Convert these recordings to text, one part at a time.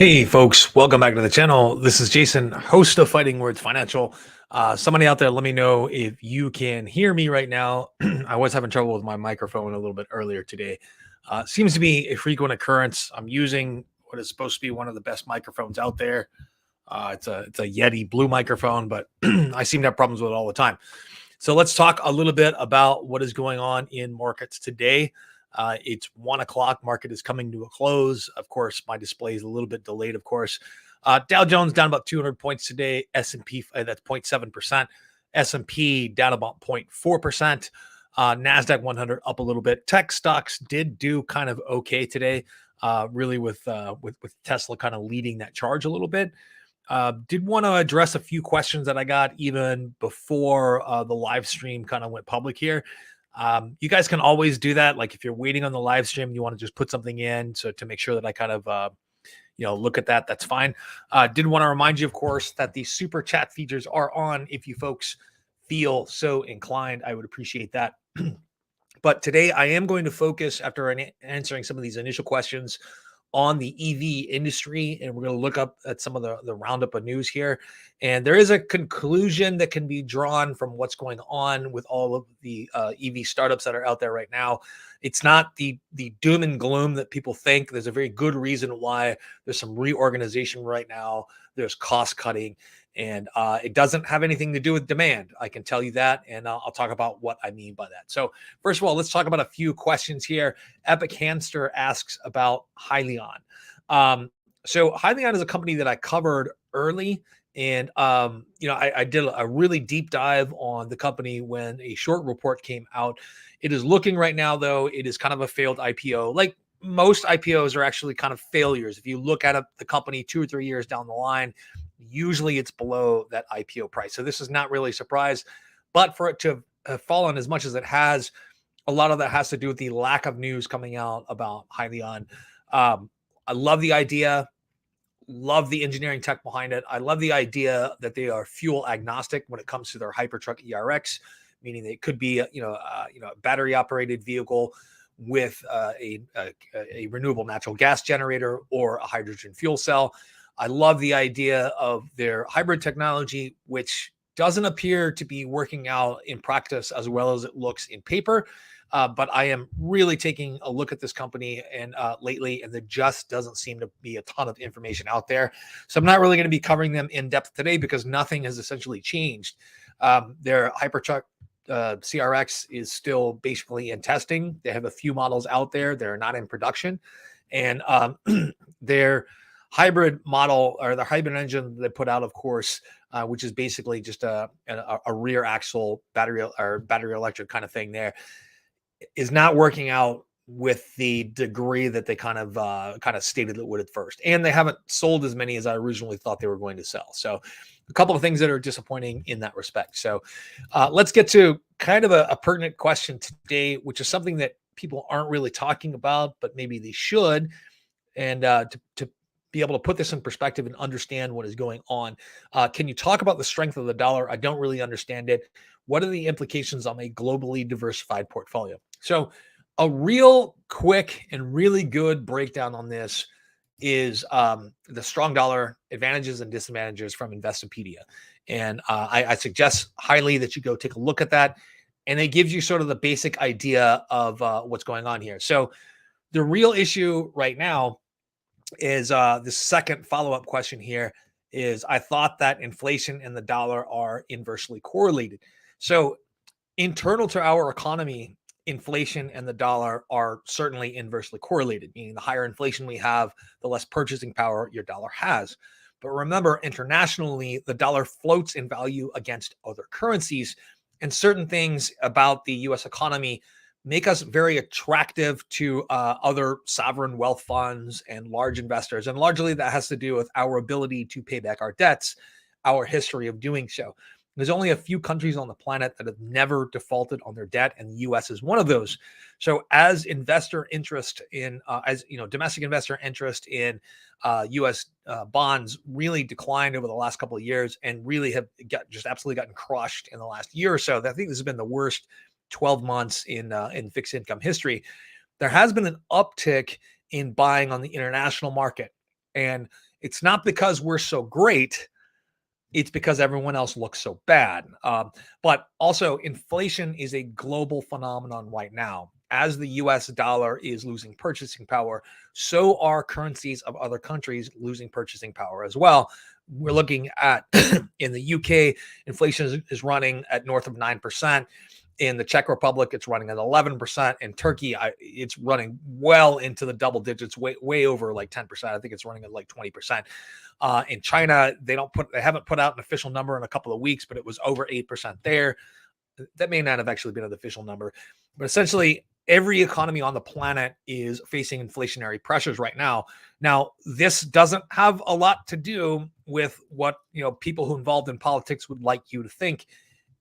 Hey folks, welcome back to the channel. This is Jason, host of Fighting Words Financial. Somebody out there, let me know if you can hear me right now. I was having trouble with my microphone a little bit earlier today. Seems to be a frequent occurrence. I'm using what is supposed to be one of the best microphones out there. It's a Yeti blue microphone, but I seem to have problems with it all the time. So let's talk a little bit about what is going on in markets today. It's 1 o'clock. Market is coming to a close. Of course, my display is a little bit delayed. Of course, Dow Jones down about 200 points today. S&P that's 0.7%. S&P down about 0.4%. Nasdaq 100 up a little bit. Tech stocks did do kind of okay today. Really with Tesla kind of leading that charge a little bit. Did want to address a few questions that I got even before the live stream kind of went public here. You guys can always do that. Like if you're waiting on the live stream, you want to just put something in so to make sure that I kind of look at that. That's fine. Did want to remind you, of course, that the super chat features are on. If you folks feel so inclined, I would appreciate that. But today I am going to focus, after answering some of these initial questions, on the EV industry, and we're going to look up at some of the roundup of news here. And there is a conclusion that can be drawn from what's going on with all of the EV startups that are out there right now. It's not the doom and gloom that people think. There's a very good reason why there's some reorganization right now. There's cost cutting, and it doesn't have anything to do with demand. I can tell you that, and I'll talk about what I mean by that. So first of all, let's talk about a few questions here. Epic Hamster asks about Hylion. So Hylion is a company that I covered early, and I did a really deep dive on the company when a short report came out. It is looking right now, though, it is kind of a failed IPO. Like most IPOs are actually kind of failures. If you look at the company 2 or 3 years down the line, usually it's below that IPO price. So this is not really a surprise, but for it to have fallen as much as it has, a lot of that has to do with the lack of news coming out about Hylion. I love the idea, love the engineering tech behind it. I love the idea that they are fuel agnostic when it comes to their Hypertruck ERX, meaning they could be a battery operated vehicle with a renewable natural gas generator or a hydrogen fuel cell. I love the idea of their hybrid technology, which doesn't appear to be working out in practice as well as it looks in paper. But I am really taking a look at this company and lately, and there just doesn't seem to be a ton of information out there. So I'm not really going to be covering them in depth today because nothing has essentially changed. Their Hypertruck CRX is still basically in testing. They have a few models out there. They're not in production. And their hybrid model, or the hybrid engine they put out, of course, which is basically just a rear axle battery electric kind of thing there, is not working out with the degree that they kind of stated it would at first. And they haven't sold as many as I originally thought they were going to sell. So a couple of things that are disappointing in that respect. So let's get to kind of a pertinent question today, which is something that people aren't really talking about, but maybe they should. And to be able to put this in perspective and understand what is going on. Can you talk about the strength of the dollar? I don't really understand it. What are the implications on a globally diversified portfolio? So a real quick and really good breakdown on this is the strong dollar advantages and disadvantages from Investopedia. And I suggest highly that you go take a look at that. And it gives you sort of the basic idea of what's going on here. So the real issue right now is the second follow-up question here is, I thought that inflation and the dollar are inversely correlated. So internal to our economy, inflation and the dollar are certainly inversely correlated, meaning the higher inflation we have, the less purchasing power your dollar has. But remember, internationally, the dollar floats in value against other currencies, and certain things about the US economy make us very attractive to other sovereign wealth funds and large investors. And largely that has to do with our ability to pay back our debts, our history of doing so. There's only a few countries on the planet that have never defaulted on their debt, and the US is one of those. So as investor interest in, domestic investor interest in US bonds really declined over the last couple of years and really have just absolutely gotten crushed in the last year or so. I think this has been the worst 12 months in fixed income history. There has been an uptick in buying on the international market. And It's not because we're so great. It's because everyone else looks so bad. But also, inflation is a global phenomenon right now. As the US dollar is losing purchasing power, so are currencies of other countries losing purchasing power as well. We're looking at in the UK, inflation is running at north of 9%. In the Czech Republic, it's running at 11%. In Turkey, it's running well into the double digits, way over like 10%. I think it's running at like 20%. In China, they haven't put out an official number in a couple of weeks, but it was over 8% there. That may not have actually been an official number, but essentially every economy on the planet is facing inflationary pressures right now. Now, this doesn't have a lot to do with what people who involved in politics would like you to think.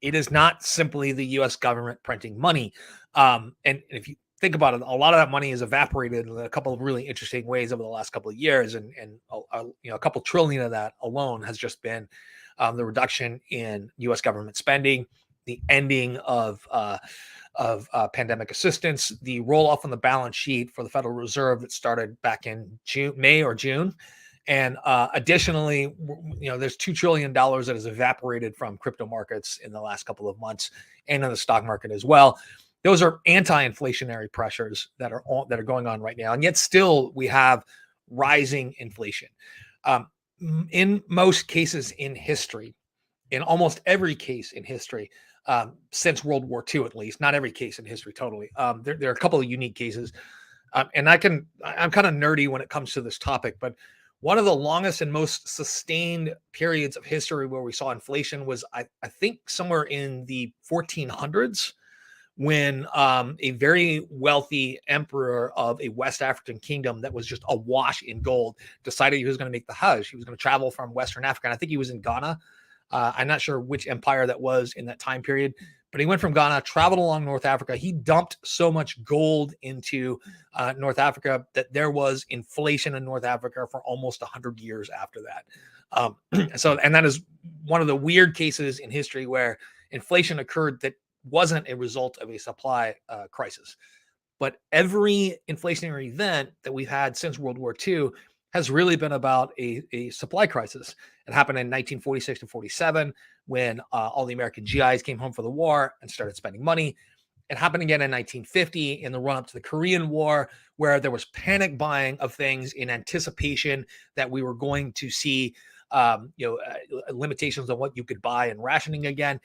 It is not simply the U.S. government printing money. And if you think about it, a lot of that money is evaporated in a couple of really interesting ways over the last couple of years. And a couple trillion of that alone has just been the reduction in U.S. government spending, the ending of pandemic assistance, the roll off on the balance sheet for the Federal Reserve that started back in May or June. And additionally, there's $2 trillion that has evaporated from crypto markets in the last couple of months and in the stock market as well. Those are anti-inflationary pressures that are going on right now. And yet still we have rising inflation. In most cases in history, in almost every case in history, since World War II, at least, not every case in history totally. There are a couple of unique cases. And I'm kind of nerdy when it comes to this topic, but one of the longest and most sustained periods of history where we saw inflation was, I think, somewhere in the 1400s, when a very wealthy emperor of a West African kingdom that was just awash in gold decided he was going to make the Hajj. He was going to travel from Western Africa. And I think he was in Ghana. I'm not sure which empire that was in that time period, but he went from Ghana, traveled along North Africa. He dumped so much gold into North Africa that there was inflation in North Africa for almost 100 years after that. And that is one of the weird cases in history where inflation occurred that wasn't a result of a supply crisis. But every inflationary event that we've had since World War II has really been about a supply crisis. It happened in 1946 to 47 when all the American GIs came home for the war and started spending money. It happened again in 1950 in the run-up to the Korean War, where there was panic buying of things in anticipation that we were going to see limitations on what you could buy and rationing again.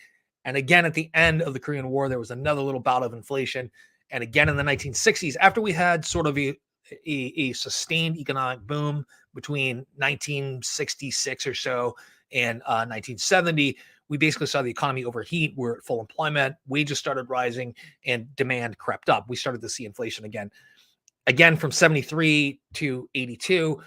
And again, at the end of the Korean War, there was another little bout of inflation. And again in the 1960s, after we had sort of a sustained economic boom between 1966 or so and 1970, we basically saw the economy overheat. We're at full employment, wages started rising, and demand crept up. We started to see inflation again from 73 to 82.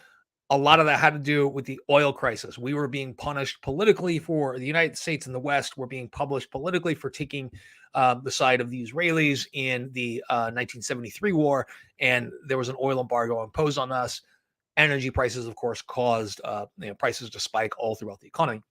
A lot of that had to do with the oil crisis. We were being punished politically for the United States and the West were being published politically for taking the side of the Israelis in the 1973 war. And there was an oil embargo imposed on us. Energy prices, of course, caused prices to spike all throughout the economy.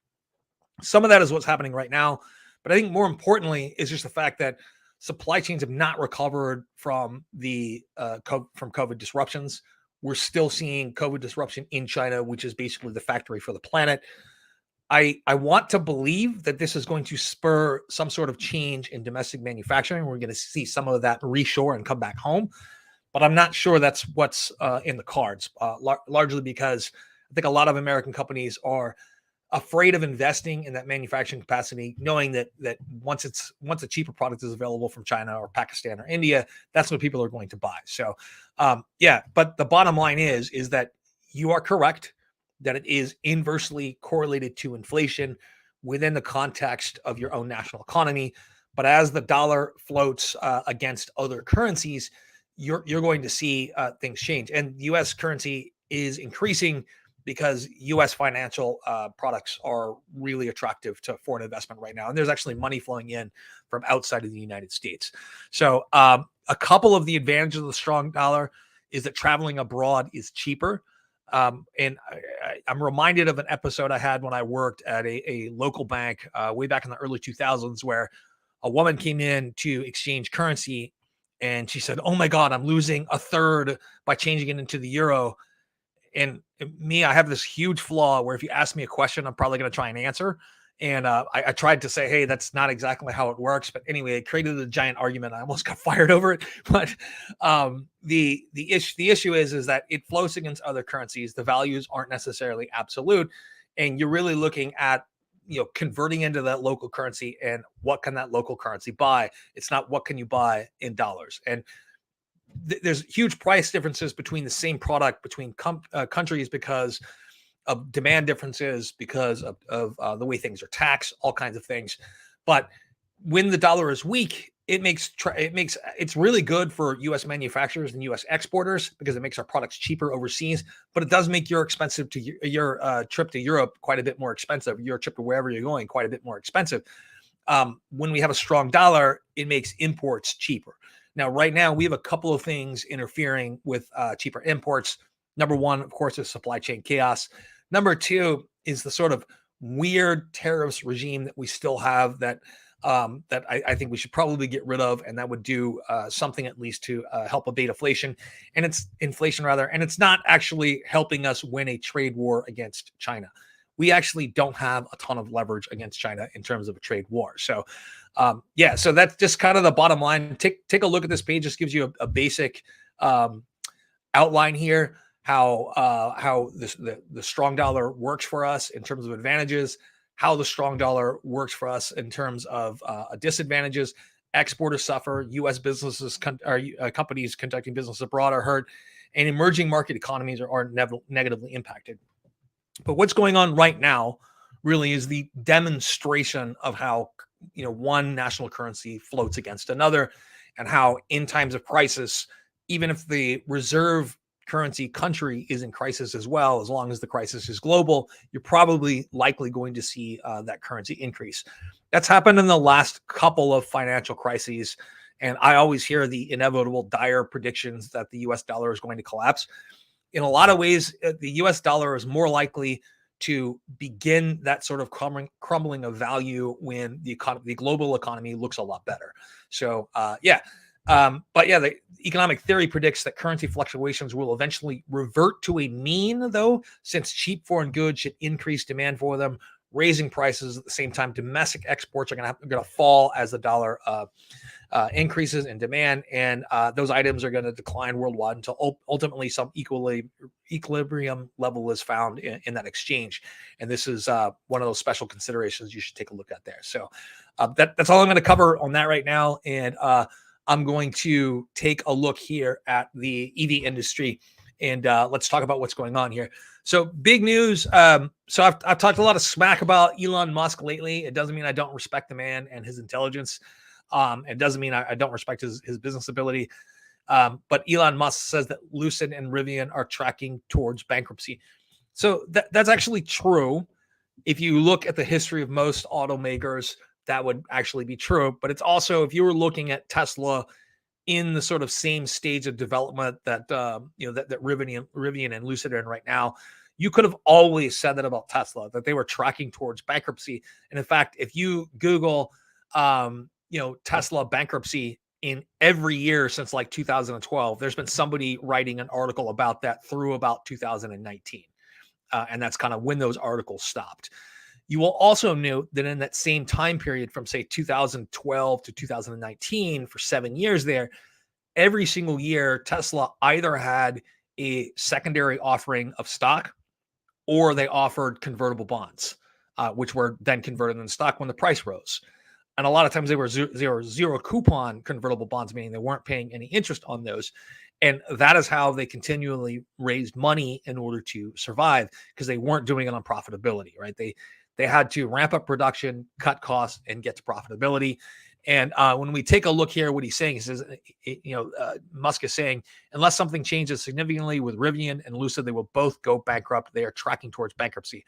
Some of that is what's happening right now. But I think more importantly is just the fact that supply chains have not recovered from from COVID disruptions. We're still seeing COVID disruption in China, which is basically the factory for the planet. I want to believe that this is going to spur some sort of change in domestic manufacturing. We're going to see some of that reshore and come back home. But I'm not sure that's what's in the cards, largely because I think a lot of American companies are afraid of investing in that manufacturing capacity, knowing that once a cheaper product is available from China or Pakistan or India, that's what people are going to buy. So, but the bottom line is that you are correct that it is inversely correlated to inflation within the context of your own national economy. But as the dollar floats against other currencies, you're going to see things change. And U.S. currency is increasing because U.S. financial products are really attractive to foreign investment right now. And there's actually money flowing in from outside of the United States. So a couple of the advantages of the strong dollar is that traveling abroad is cheaper. And I'm reminded of an episode I had when I worked at a local bank way back in the early 2000s, where a woman came in to exchange currency and she said, "Oh my God, I'm losing a third by changing it into the euro." And me, I have this huge flaw where if you ask me a question, I'm probably going to try and answer. And I tried to say, hey, that's not exactly how it works. But anyway, it created a giant argument. I almost got fired over it. But the issue is that it floats against other currencies. The values aren't necessarily absolute. And you're really looking at converting into that local currency and what can that local currency buy. It's not what can you buy in dollars. And there's huge price differences between the same product between countries because of demand differences, because of the way things are taxed, all kinds of things. But when the dollar is weak, it's really good for U.S. manufacturers and U.S. exporters because it makes our products cheaper overseas. But it does make your trip to Europe quite a bit more expensive. Your trip to wherever you're going quite a bit more expensive. When we have a strong dollar, it makes imports cheaper. Now, right now, we have a couple of things interfering with cheaper imports. Number one, of course, is supply chain chaos. Number two is the sort of weird tariffs regime that we still have that I think we should probably get rid of, and that would do something at least to help abate inflation. And it's not actually helping us win a trade war against China. We actually don't have a ton of leverage against China in terms of a trade war. So, so that's just kind of the bottom line. Take a look at this page. Just gives you a basic outline here. How the strong dollar works for us in terms of advantages, how the strong dollar works for us in terms of disadvantages. Exporters suffer, U.S. businesses, companies conducting business abroad are hurt, and emerging market economies are negatively impacted. But what's going on right now really is the demonstration of how one national currency floats against another, and how in times of crisis, even if the reserve currency country is in crisis as well, as long as the crisis is global, you're probably likely going to see that currency increase. That's happened in the last couple of financial crises. And I always hear the inevitable dire predictions that the US dollar is going to collapse. In a lot of ways, the US dollar is more likely to begin that sort of crumbling of value when the global economy looks a lot better. So, the economic theory predicts that currency fluctuations will eventually revert to a mean, though, since cheap foreign goods should increase demand for them, raising prices. At the same time, domestic exports are going to fall as the dollar increases in demand, and those items are going to decline worldwide until ultimately some equilibrium level is found in that exchange. And this is one of those special considerations you should take a look at there. So that's all I'm going to cover on that right now. And I'm going to take a look here at the EV industry, and let's talk about what's going on here. So big news. So I've talked a lot of smack about Elon Musk lately. It doesn't mean I don't respect the man and his intelligence. It doesn't mean I don't respect his business ability. But Elon Musk says that Lucid and Rivian are tracking towards bankruptcy. So that's actually true. If you look at the history of most automakers, that would actually be true. But it's also, if you were looking at Tesla in the sort of same stage of development that that Rivian and Lucid are in right now, you could have always said that about Tesla, that they were tracking towards bankruptcy. And in fact, if you Google Tesla bankruptcy in every year since like 2012, there's been somebody writing an article about that through about 2019. And that's kind of when those articles stopped. You will also note that in that same time period from, say, 2012 to 2019, for 7 years there, every single year, Tesla either had a secondary offering of stock or they offered convertible bonds, which were then converted into stock when the price rose. And a lot of times they were zero coupon convertible bonds, meaning they weren't paying any interest on those. And that is how they continually raised money in order to survive, because they weren't doing it on profitability, right? They had to ramp up production, cut costs, and get to profitability. And when we take a look here, what he's saying, he says, Musk is saying, unless something changes significantly with Rivian and Lucid, they will both go bankrupt. They are tracking towards bankruptcy.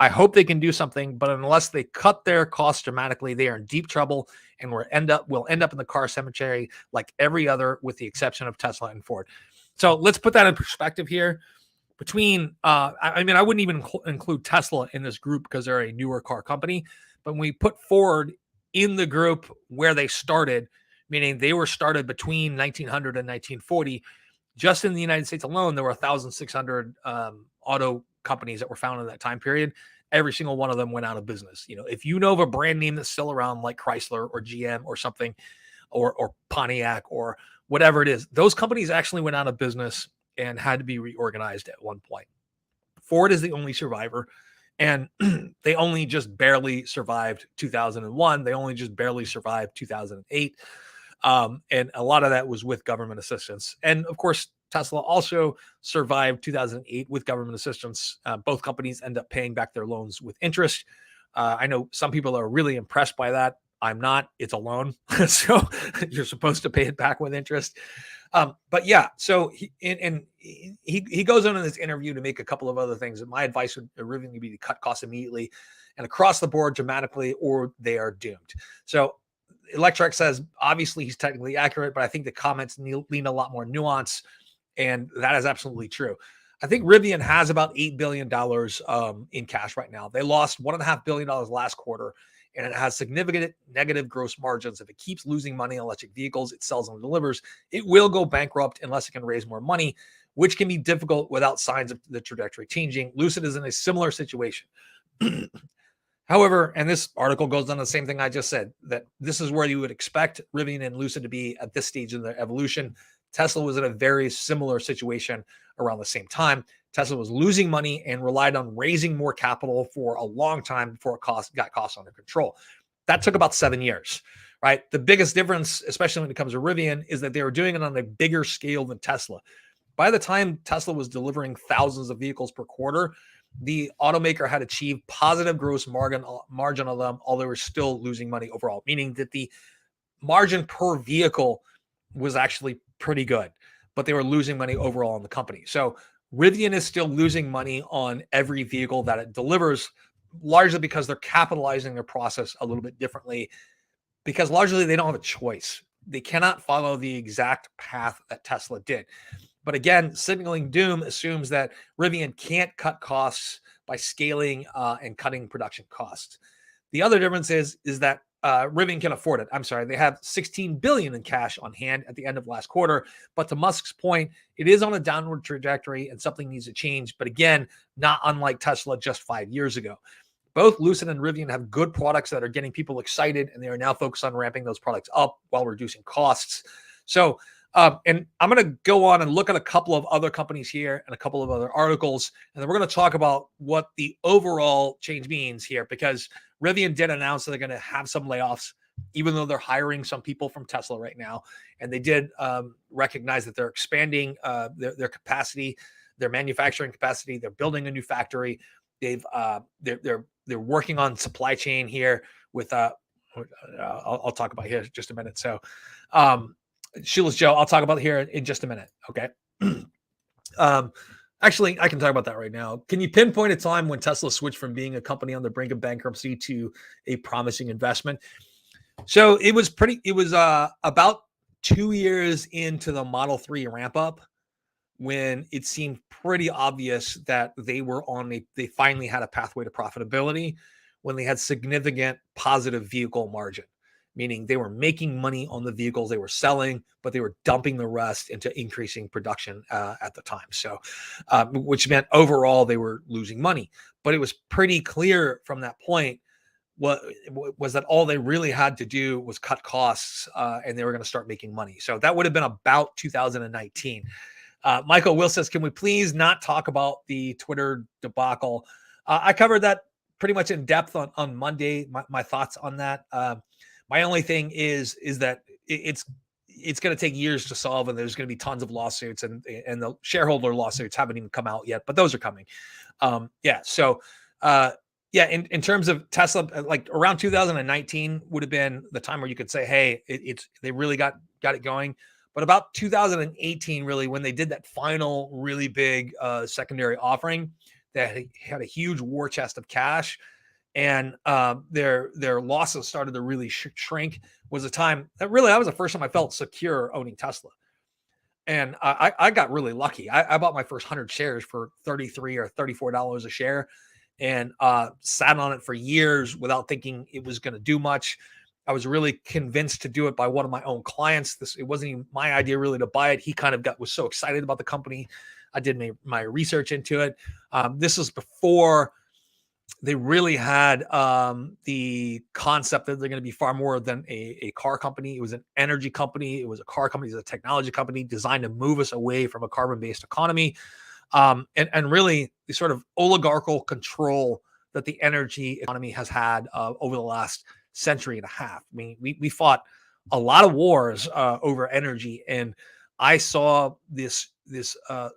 I hope they can do something, but unless they cut their costs dramatically, they are in deep trouble, and we'll end up in the car cemetery like every other, with the exception of Tesla and Ford. So let's put that in perspective here. Between, I wouldn't even include Tesla in this group because they're a newer car company, but when we put Ford in the group where they started, meaning they were started between 1900 and 1940, Just in the United States alone, there were 1,600 auto companies that were founded in that time period. Every single one of them went out of business. If you know of a brand name that's still around, like Chrysler or GM or something, or Pontiac or whatever it is, those companies actually went out of business and had to be reorganized at one point. Ford is the only survivor, and they only just barely survived 2001. They only just barely survived 2008. And a lot of that was with government assistance. And of course, Tesla also survived 2008 with government assistance. Both companies end up paying back their loans with interest. I know some people are really impressed by that. I'm not. It's a loan, so you're supposed to pay it back with interest. But yeah, so he goes on in this interview to make a couple of other things. And my advice would really be to cut costs immediately and across the board dramatically, or they are doomed. So Electrek says, obviously he's technically accurate, but I think the comments lean a lot more nuance, and that is absolutely true. I think Rivian has about $8 billion in cash right now. They lost $1.5 billion last quarter, and it has significant negative gross margins. If it keeps losing money on electric vehicles it sells and delivers, it will go bankrupt unless it can raise more money, which can be difficult without signs of the trajectory changing. Lucid is in a similar situation. However, and this article goes on the same thing I just said, that this is where you would expect Rivian and Lucid to be at this stage of their evolution. Tesla was in a very similar situation around the same time. Tesla was losing money and relied on raising more capital for a long time before it got costs under control. That took about 7 years, right? The biggest difference, especially when it comes to Rivian, is that they were doing it on a bigger scale than Tesla. By the time Tesla was delivering thousands of vehicles per quarter, the automaker had achieved positive gross margin on them, although they were still losing money overall, meaning that the margin per vehicle was actually pretty good, but they were losing money overall in the company. So Rivian is still losing money on every vehicle that it delivers, largely because they're capitalizing their process a little bit differently, because largely they don't have a choice. They cannot follow the exact path that Tesla did. But again, signaling doom assumes that Rivian can't cut costs by scaling and cutting production costs. The other difference is that Rivian can afford it. I'm sorry, they have $16 billion in cash on hand at the end of last quarter. But to Musk's point, it is on a downward trajectory and something needs to change. But again, not unlike Tesla just 5 years ago. Both Lucid and Rivian have good products that are getting people excited, and they are now focused on ramping those products up while reducing costs. So, and I'm going to go on and look at a couple of other companies here and a couple of other articles, and then we're going to talk about what the overall change means here, because Rivian did announce that they're going to have some layoffs, even though they're hiring some people from Tesla right now. And they did recognize that they're expanding their capacity, their manufacturing capacity. They're building a new factory. They're working on supply chain here with I'll talk about here in just a minute. So Shoeless Joe, I'll talk about here in just a minute. Okay. Actually, I can talk about that right now. Can you pinpoint a time when Tesla switched from being a company on the brink of bankruptcy to a promising investment? So it was about 2 years into the Model 3 ramp up when it seemed pretty obvious that they finally had a pathway to profitability, when they had significant positive vehicle margin, meaning they were making money on the vehicles they were selling, but they were dumping the rest into increasing production at the time. So, which meant overall they were losing money. But it was pretty clear from that point was that all they really had to do was cut costs, and they were going to start making money. So that would have been about 2019. Michael Will says, can we please not talk about the Twitter debacle? I covered that pretty much in depth on Monday, my thoughts on that. My only thing is that it's going to take years to solve, and there's going to be tons of lawsuits, and the shareholder lawsuits haven't even come out yet, but those are coming. In terms of Tesla, like around 2019 would have been the time where you could say, hey, they really got it going. But about 2018, really, when they did that final really big secondary offering that had a huge war chest of cash, and their losses started to really shrink, was a time that was the first time I felt secure owning Tesla. And I got really lucky. I bought my first 100 shares for $33 or $34 a share, and sat on it for years without thinking it was going to do much. I was really convinced to do it by one of my own clients. It wasn't even my idea really to buy it. He kind of was so excited about the company. I did my research into it. This was before they really had the concept that they're going to be far more than a car company. It was an energy company. It was a car company. It was a technology company designed to move us away from a carbon-based economy. And really the sort of oligarchical control that the energy economy has had over the last century and a half. I mean, we fought a lot of wars over energy, and I saw this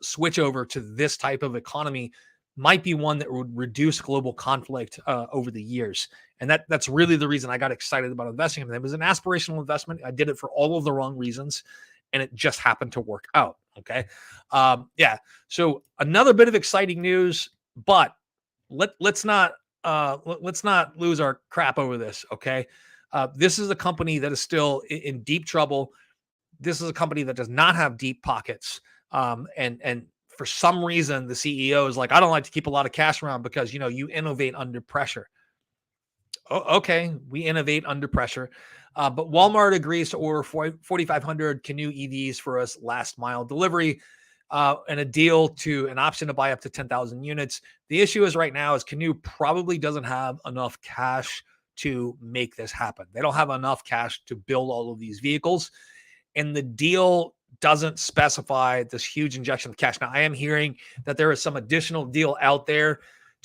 switch over to this type of economy might be one that would reduce global conflict over the years. And that's really the reason I got excited about investing in them. It was an aspirational investment. I did it for all of the wrong reasons, and it just happened to work out. Okay. Yeah. So another bit of exciting news, but let's not lose our crap over this. Okay. This is a company that is still in deep trouble. This is a company that does not have deep pockets. And for some reason, the CEO is like, I don't like to keep a lot of cash around because, you innovate under pressure. Okay, we innovate under pressure. But Walmart agrees to order 4,500 Canoo EVs for us last mile delivery and an option to buy up to 10,000 units. The issue is right now is Canoo probably doesn't have enough cash to make this happen. They don't have enough cash to build all of these vehicles. And the deal doesn't specify this huge injection of cash. Now, I am hearing that there is some additional deal out there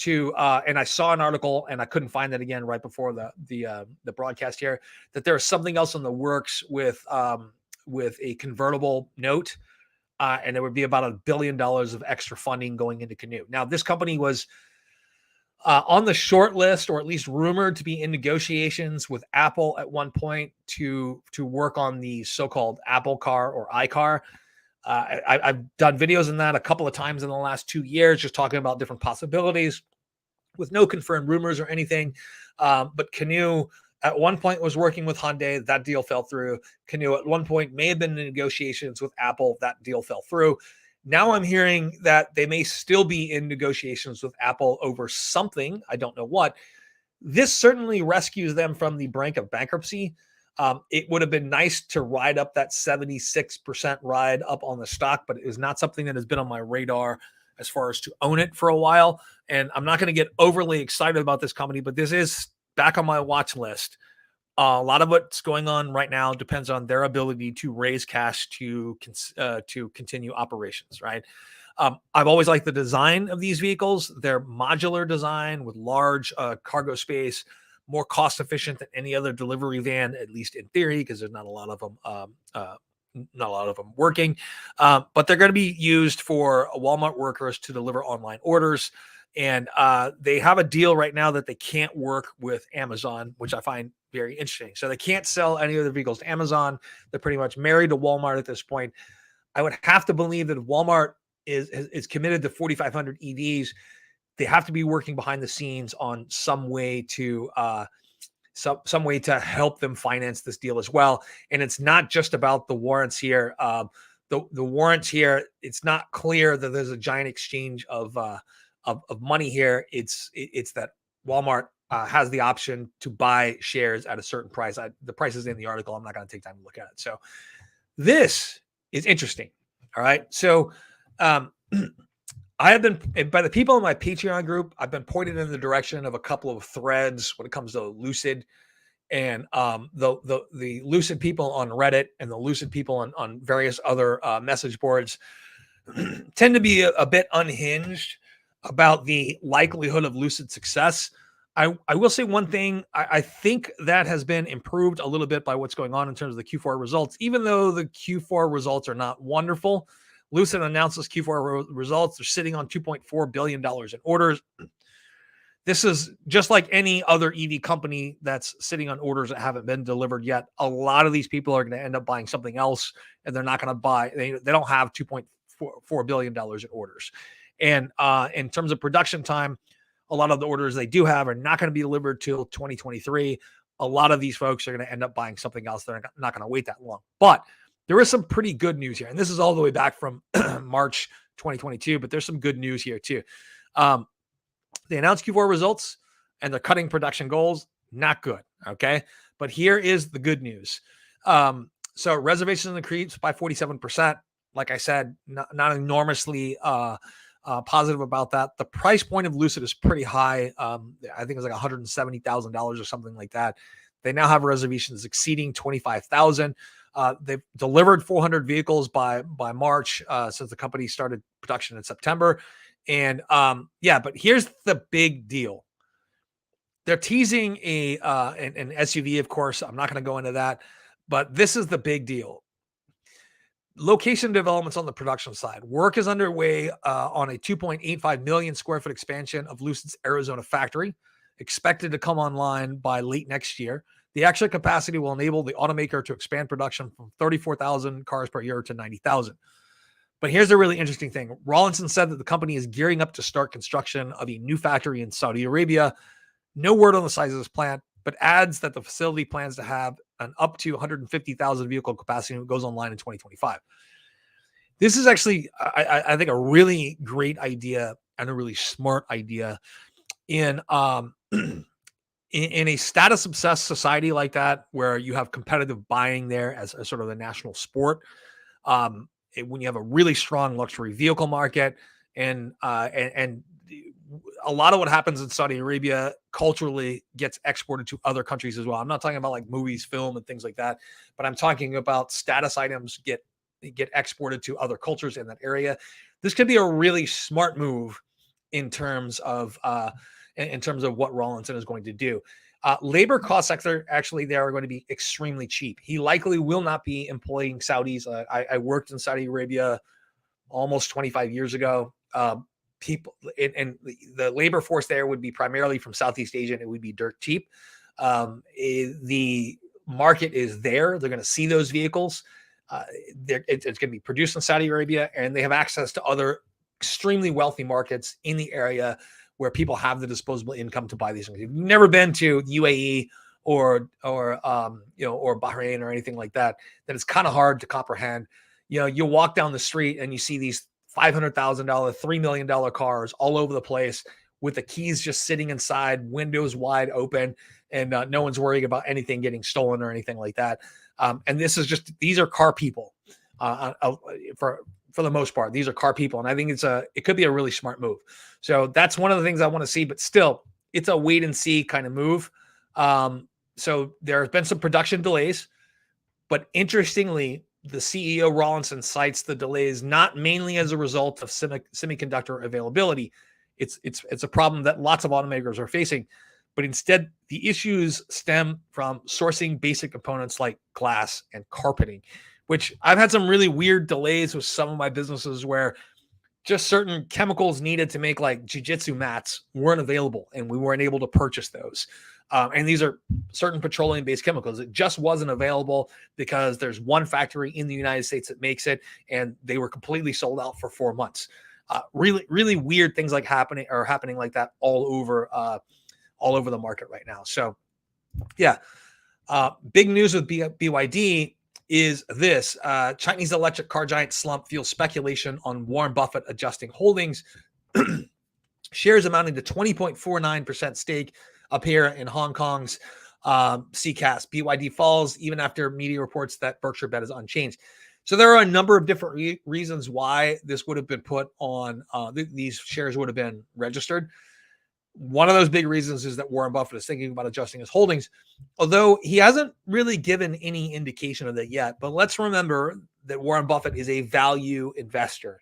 and I saw an article and I couldn't find that again right before the broadcast here, that there is something else in the works with a convertible note, and there would be about $1 billion of extra funding going into Canoo. Now, this company was on the short list, or at least rumored to be in negotiations with Apple at one point to work on the so-called Apple Car or iCar. I've done videos on that a couple of times in the last 2 years, just talking about different possibilities with no confirmed rumors or anything. But Canoo at one point was working with Hyundai. That deal fell through. Canoo at one point may have been in negotiations with Apple. That deal fell through. Now I'm hearing that they may still be in negotiations with Apple over something. I don't know what. This certainly rescues them from the brink of bankruptcy. It would have been nice to ride up that 76% ride up on the stock, but it is not something that has been on my radar as far as to own it for a while. And I'm not going to get overly excited about this company, but this is back on my watch list. A lot of what's going on right now depends on their ability to raise cash to continue operations, right? I've always liked the design of these vehicles. Their modular design with large cargo space, more cost efficient than any other delivery van, at least in theory, because there's not a lot of them working. But they're going to be used for Walmart workers to deliver online orders. And they have a deal right now that they can't work with Amazon, which I find very interesting. So they can't sell any of their vehicles to Amazon. They're pretty much married to Walmart at this point. I would have to believe that if Walmart is committed to 4,500 EVs, they have to be working behind the scenes on some way to some way to help them finance this deal as well. And it's not just about the warrants here. The warrants here, it's not clear that there's a giant exchange of money here. It's that Walmart has the option to buy shares at a certain price. The price is in the article. I'm not going to take time to look at it. So this is interesting. All right. So I have been, by the people in my Patreon group, I've been pointed in the direction of a couple of threads when it comes to Lucid, and the Lucid people on Reddit and the Lucid people on various other message boards tend to be a bit unhinged about the likelihood of Lucid success. I will say one thing. I think that has been improved a little bit by what's going on in terms of the Q4 results. Even though the Q4 results are not wonderful, Lucid announces Q4 results. They're sitting on $2.4 billion in orders. This is just like any other EV company that's sitting on orders that haven't been delivered yet. A lot of these people are going to end up buying something else, and they're not going to buy. They don't have $2.4 billion in orders. And in terms of production time, a lot of the orders they do have are not going to be delivered till 2023. A lot of these folks are going to end up buying something else. They're not going to wait that long. But there is some pretty good news here. And this is all the way back from March 2022, but there's some good news here too. They announced Q4 results and they're cutting production goals. Not good. Okay. But here is the good news. So reservations increased by 47%. Like I said, not enormously positive about that. The price point of Lucid is pretty high. I think it's like $170,000 or something like that. They now have reservations exceeding 25,000. They've delivered 400 vehicles by March since the company started production in September. And but here's the big deal. They're teasing an SUV, of course. I'm not going to go into that, but this is the big deal. Location developments on the production side. Work is underway on a 2.85 million square foot expansion of Lucid's Arizona factory, expected to come online by late next year. The extra capacity will enable the automaker to expand production from 34,000 cars per year to 90,000. But here's a really interesting thing. Rawlinson said that the company is gearing up to start construction of a new factory in Saudi Arabia. No word on the size of this plant, but adds that the facility plans to have an up to 150,000 vehicle capacity when it goes online in 2025. This is actually, I think, a really great idea and a really smart idea in in a status obsessed society like that, where you have competitive buying there as a sort of a national sport. When you have a really strong luxury vehicle market, and a lot of what happens in Saudi Arabia culturally gets exported to other countries as well. I'm not talking about like movies, film, and things like that, but I'm talking about status items get exported to other cultures in that area. This could be a really smart move in terms of what Rawlinson is going to do. Labor costs actually they are going to be extremely cheap. He likely will not be employing Saudis. I worked in Saudi Arabia almost 25 years ago. People and the labor force there would be primarily from Southeast Asia, and it would be dirt cheap. The market is there. They're going to see those vehicles. It's going to be produced in Saudi Arabia, and they have access to other extremely wealthy markets in the area where people have the disposable income to buy these things. If you've never been to UAE or Bahrain or anything like that, then it's kind of hard to comprehend. You walk down the street and you see these $500,000, $3 million cars all over the place with the keys just sitting inside, windows wide open, and no one's worrying about anything getting stolen or anything like that. And these are car people for the most part. These are car people. And I think it could be a really smart move. So that's one of the things I want to see, but still it's a wait and see kind of move. So there's been some production delays, but interestingly, the CEO Rawlinson cites the delays not mainly as a result of semiconductor availability. It's a problem that lots of automakers are facing, but instead the issues stem from sourcing basic components like glass and carpeting, which I've had some really weird delays with some of my businesses where just certain chemicals needed to make like jiu-jitsu mats weren't available, and we weren't able to purchase those. And these are certain petroleum-based chemicals. It just wasn't available because there's one factory in the United States that makes it, and they were completely sold out for 4 months. Really, really weird things happening like that all over the market right now. So, yeah, big news with BYD is this: Chinese electric car giant slump fuels speculation on Warren Buffett adjusting holdings. Shares amounting to 20.49% stake up here in Hong Kong's CCAS. BYD falls even after media reports that Berkshire bet is unchanged. So there are a number of different reasons why this would have been put on, these shares would have been registered. One of those big reasons is that Warren Buffett is thinking about adjusting his holdings, although he hasn't really given any indication of that yet. But let's remember that Warren Buffett is a value investor.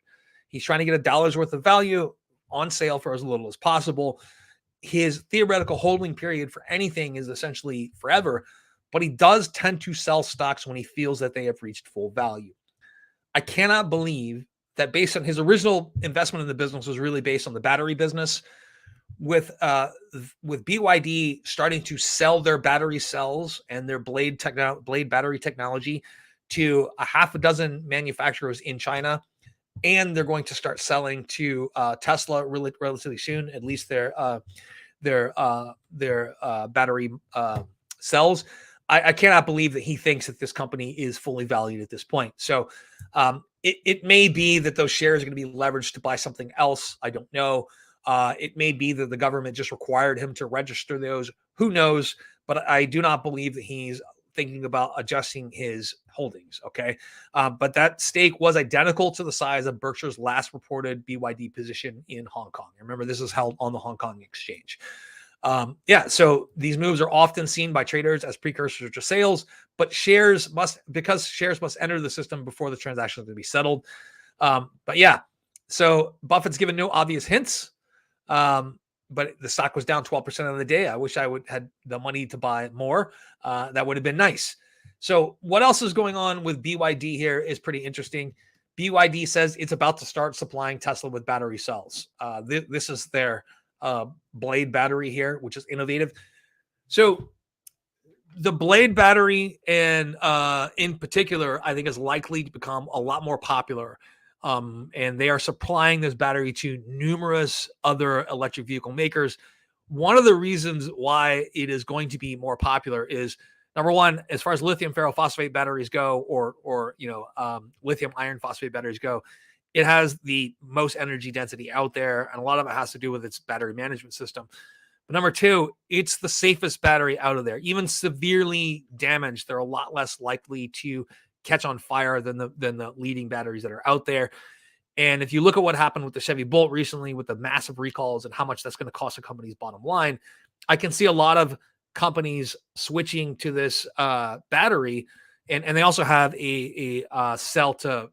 He's trying to get $1 worth of value on sale for as little as possible. His theoretical holding period for anything is essentially forever, but he does tend to sell stocks when he feels that they have reached full value. I cannot believe that based on his original investment in the business was really based on the battery business. With BYD starting to sell their battery cells and their blade battery technology to a half a dozen manufacturers in China, and they're going to start selling to Tesla relatively soon, at least their battery cells. I cannot believe that he thinks that this company is fully valued at this point. So it may be that those shares are going to be leveraged to buy something else. I don't know. It may be that the government just required him to register those. Who knows? but I do not believe that he's thinking about adjusting his holdings. Okay. But that stake was identical to the size of Berkshire's last reported BYD position in Hong Kong. Remember, this is held on the Hong Kong exchange. So these moves are often seen by traders as precursors to sales, but shares must enter the system before the transaction is going to be settled. So Buffett's given no obvious hints, but the stock was down 12% of the day. I wish I would had the money to buy more. That would have been nice. So what else is going on with BYD here is pretty interesting. BYD says it's about to start supplying Tesla with battery cells. This is their Blade battery here, which is innovative. So the Blade battery, and in particular, I think is likely to become a lot more popular. And they are supplying this battery to numerous other electric vehicle makers. One of the reasons why it is going to be more popular is, number one, as far as lithium ferrophosphate batteries go, or lithium iron phosphate batteries go, it has the most energy density out there, and a lot of it has to do with its battery management system. But number two, it's the safest battery out of there. Even severely damaged, they're a lot less likely to catch on fire than the leading batteries that are out there. And if you look at what happened with the Chevy Bolt recently, with the massive recalls and how much that's going to cost a company's bottom line, I can see a lot of companies switching to this battery. And they also have a cell to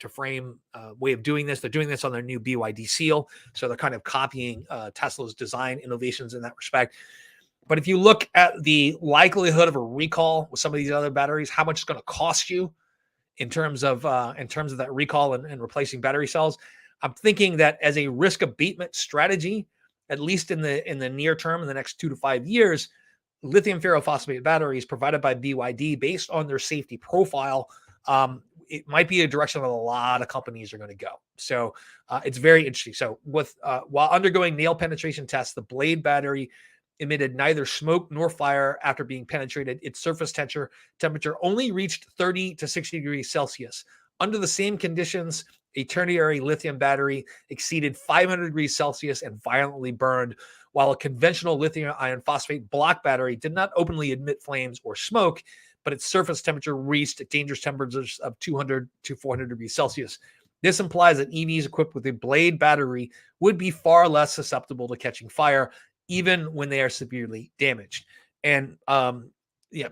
frame way of doing this. They're doing this on their new BYD seal, so they're kind of copying Tesla's design innovations in that respect. But if you look at the likelihood of a recall with some of these other batteries, how much it's going to cost you in terms of that recall and replacing battery cells, I'm thinking that as a risk abatement strategy, at least in the near term, in the next 2 to 5 years, lithium ferrophosphate batteries provided by BYD, based on their safety profile, it might be a direction that a lot of companies are going to go. So it's very interesting. So while undergoing nail penetration tests, the Blade battery emitted neither smoke nor fire after being penetrated. Its surface temperature only reached 30 to 60 degrees Celsius. Under the same conditions, a tertiary lithium battery exceeded 500 degrees Celsius and violently burned, while a conventional lithium iron phosphate block battery did not openly emit flames or smoke, but its surface temperature reached dangerous temperatures of 200 to 400 degrees Celsius. This implies that EVs equipped with a Blade battery would be far less susceptible to catching fire, even when they are severely damaged. And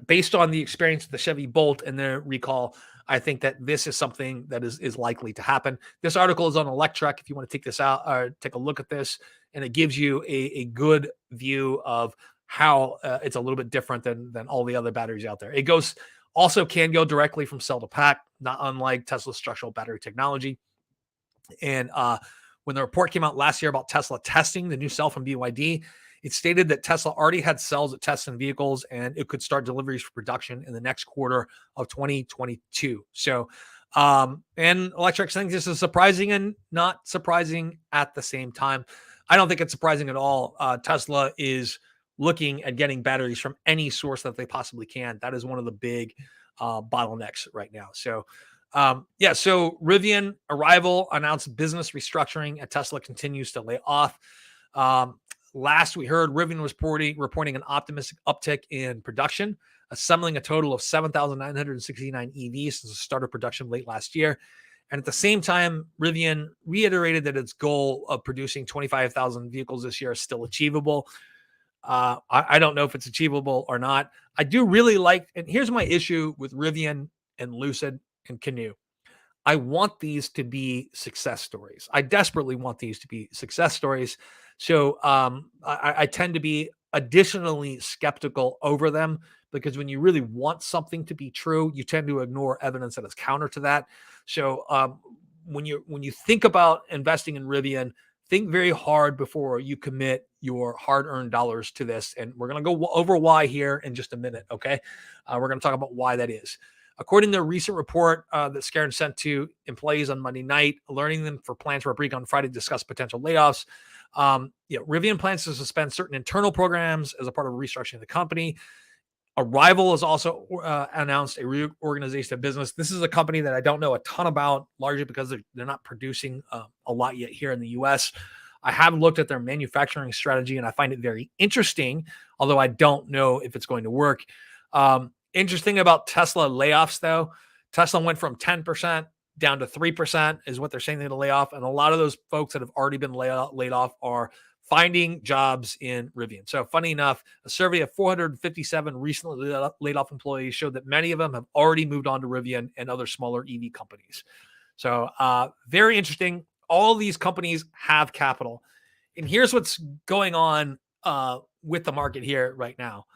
based on the experience of the Chevy Bolt and their recall, I think that this is something that is likely to happen. This article is on Electrek if you want to take this out or take a look at this, and it gives you a good view of how it's a little bit different than all the other batteries out there. It can go directly from cell to pack, not unlike Tesla's structural battery technology. And when the report came out last year about Tesla testing the new cell from BYD, it stated that Tesla already had cells at tests in vehicles, and it could start deliveries for production in the next quarter of 2022. So, and Electrek thinks this is surprising and not surprising at the same time. I don't think it's surprising at all. Tesla is looking at getting batteries from any source that they possibly can. That is one of the big bottlenecks right now. So, so Rivian Arrival announced business restructuring, and Tesla continues to lay off. Last we heard, Rivian was reporting an optimistic uptick in production, assembling a total of 7,969 EVs since the start of production late last year. And at the same time, Rivian reiterated that its goal of producing 25,000 vehicles this year is still achievable. I don't know if it's achievable or not. I do really like, and here's my issue with Rivian and Lucid and Canoo. I want these to be success stories. I desperately want these to be success stories. So I tend to be additionally skeptical over them, because when you really want something to be true, you tend to ignore evidence that is counter to that. So when you think about investing in Rivian, think very hard before you commit your hard-earned dollars to this. And we're going to go over why here in just a minute, okay? We're going to talk about why that is. According to a recent report that Scaron sent to employees on Monday night, alerting them for plans for a Brink on Friday to discuss potential layoffs, Rivian plans to suspend certain internal programs as a part of restructuring the company. Arrival has also announced a reorganization of business. This is a company that I don't know a ton about, largely because they're not producing a lot yet here in the U.S. I have looked at their manufacturing strategy and I find it very interesting, although I don't know if it's going to work. Interesting about Tesla layoffs, though. Tesla went from 10% down to 3% is what they're saying they're going to lay off. And a lot of those folks that have already been laid off are finding jobs in Rivian. So funny enough, a survey of 457 recently laid off employees showed that many of them have already moved on to Rivian and other smaller EV companies. So very interesting. All these companies have capital. And here's what's going on with the market here right now.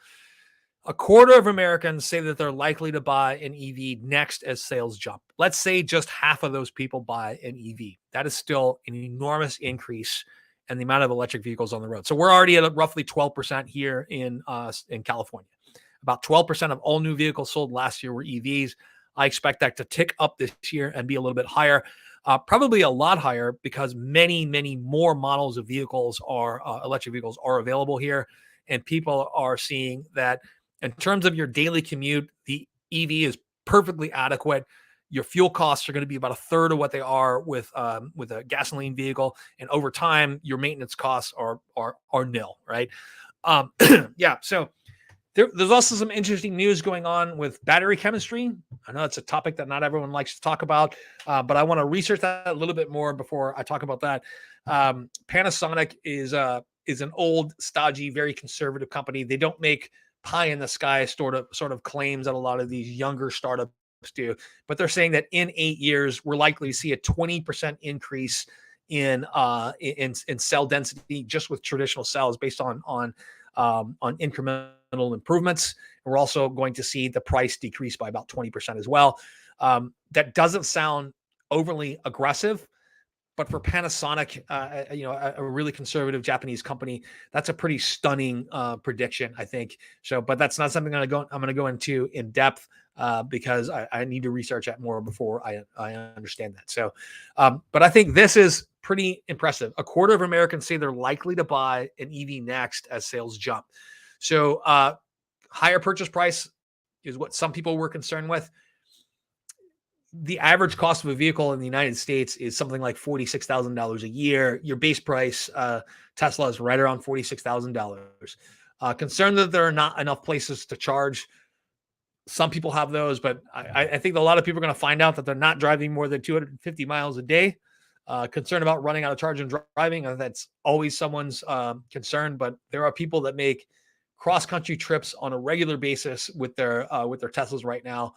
A quarter of Americans say that they're likely to buy an EV next as sales jump. Let's say just half of those people buy an EV. That is still an enormous increase in the amount of electric vehicles on the road. So we're already at roughly 12% here in California. About 12% of all new vehicles sold last year were EVs. I expect that to tick up this year and be a little bit higher, probably a lot higher, because many, many more models of vehicles are electric vehicles are available here. And people are seeing that in terms of your daily commute, the EV is perfectly adequate. Your fuel costs are going to be about a third of what they are with a gasoline vehicle, and over time, your maintenance costs are nil, right? Yeah. So there's also some interesting news going on with battery chemistry. I know it's a topic that not everyone likes to talk about, but I want to research that a little bit more before I talk about that. Panasonic is an old, stodgy, very conservative company. They don't make pie in the sky sort of claims that a lot of these younger startups do, but they're saying that in 8 years we're likely to see a 20% increase in cell density just with traditional cells based on incremental improvements. We're also going to see the price decrease by about 20% as well. That doesn't sound overly aggressive, but for Panasonic, a really conservative Japanese company, that's a pretty stunning prediction, I think. So, but that's not something I'm going to go into in depth because I need to research that more before I understand that. So, but I think this is pretty impressive. A quarter of Americans say they're likely to buy an EV next as sales jump. So, higher purchase price is what some people were concerned with. The average cost of a vehicle in the United States is something like $46,000 a year. Your base price, Tesla, is right around $46,000. Concerned that there are not enough places to charge. Some people have those, but I think a lot of people are going to find out that they're not driving more than 250 miles a day. Concerned about running out of charge and driving. That's always someone's concern, but there are people that make cross-country trips on a regular basis with their Teslas right now.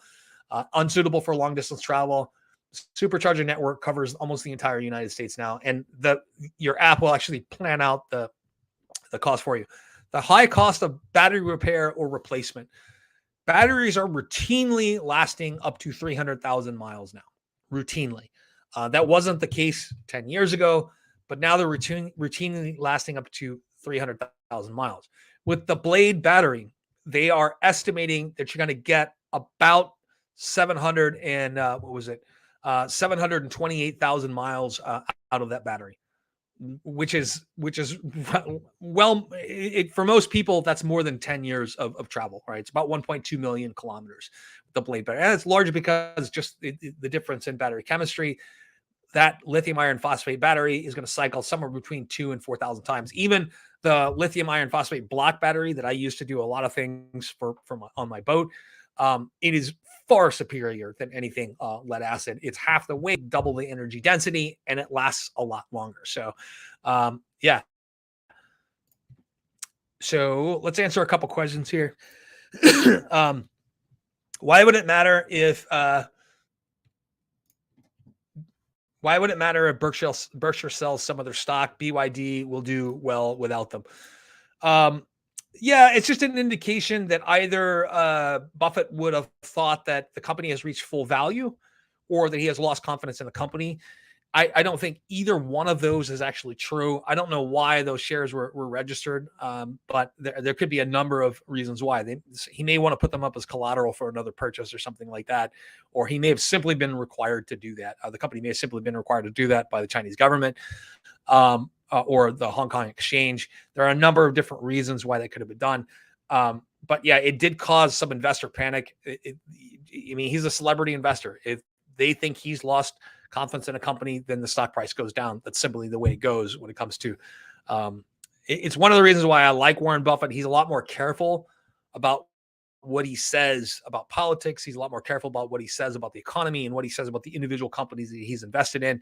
Unsuitable for long distance travel. Supercharger network covers almost the entire United States now, and your app will actually plan out the cost for you. The high cost of battery repair or replacement. Batteries are routinely lasting up to 300,000 miles now. Routinely. That wasn't the case 10 years ago, but now they're routinely lasting up to 300,000 miles. With the Blade battery, they are estimating that you're going to get about 728,000 miles out of that battery, which is well, for most people, that's more than 10 years of travel, right? It's about 1.2 million kilometers with the Blade battery. And it's largely because just the difference in battery chemistry. That lithium iron phosphate battery is going to cycle somewhere between 2,000 and 4,000 times. Even the lithium iron phosphate block battery that I use to do a lot of things on my boat, it is far superior than anything lead acid. It's half the weight, double the energy density, and it lasts a lot longer. So, yeah. So let's answer a couple questions here. Why would it matter if Berkshire sells some of their stock? BYD will do well without them. Yeah, it's just an indication that either Buffett would have thought that the company has reached full value or that he has lost confidence in the company. I don't think either one of those is actually true. I don't know why those shares were registered, but there could be a number of reasons why. He may want to put them up as collateral for another purchase or something like that, or he may have simply been required to do that. The company may have simply been required to do that by the Chinese government. Or the Hong Kong exchange. There are a number of different reasons why that could have been done. But yeah, it did cause some investor panic. I mean, he's a celebrity investor. If they think he's lost confidence in a company, then the stock price goes down. That's simply the way it goes when it comes to. It's one of the reasons why I like Warren Buffett. He's a lot more careful about what he says about politics. He's a lot more careful about what he says about the economy and what he says about the individual companies that he's invested in.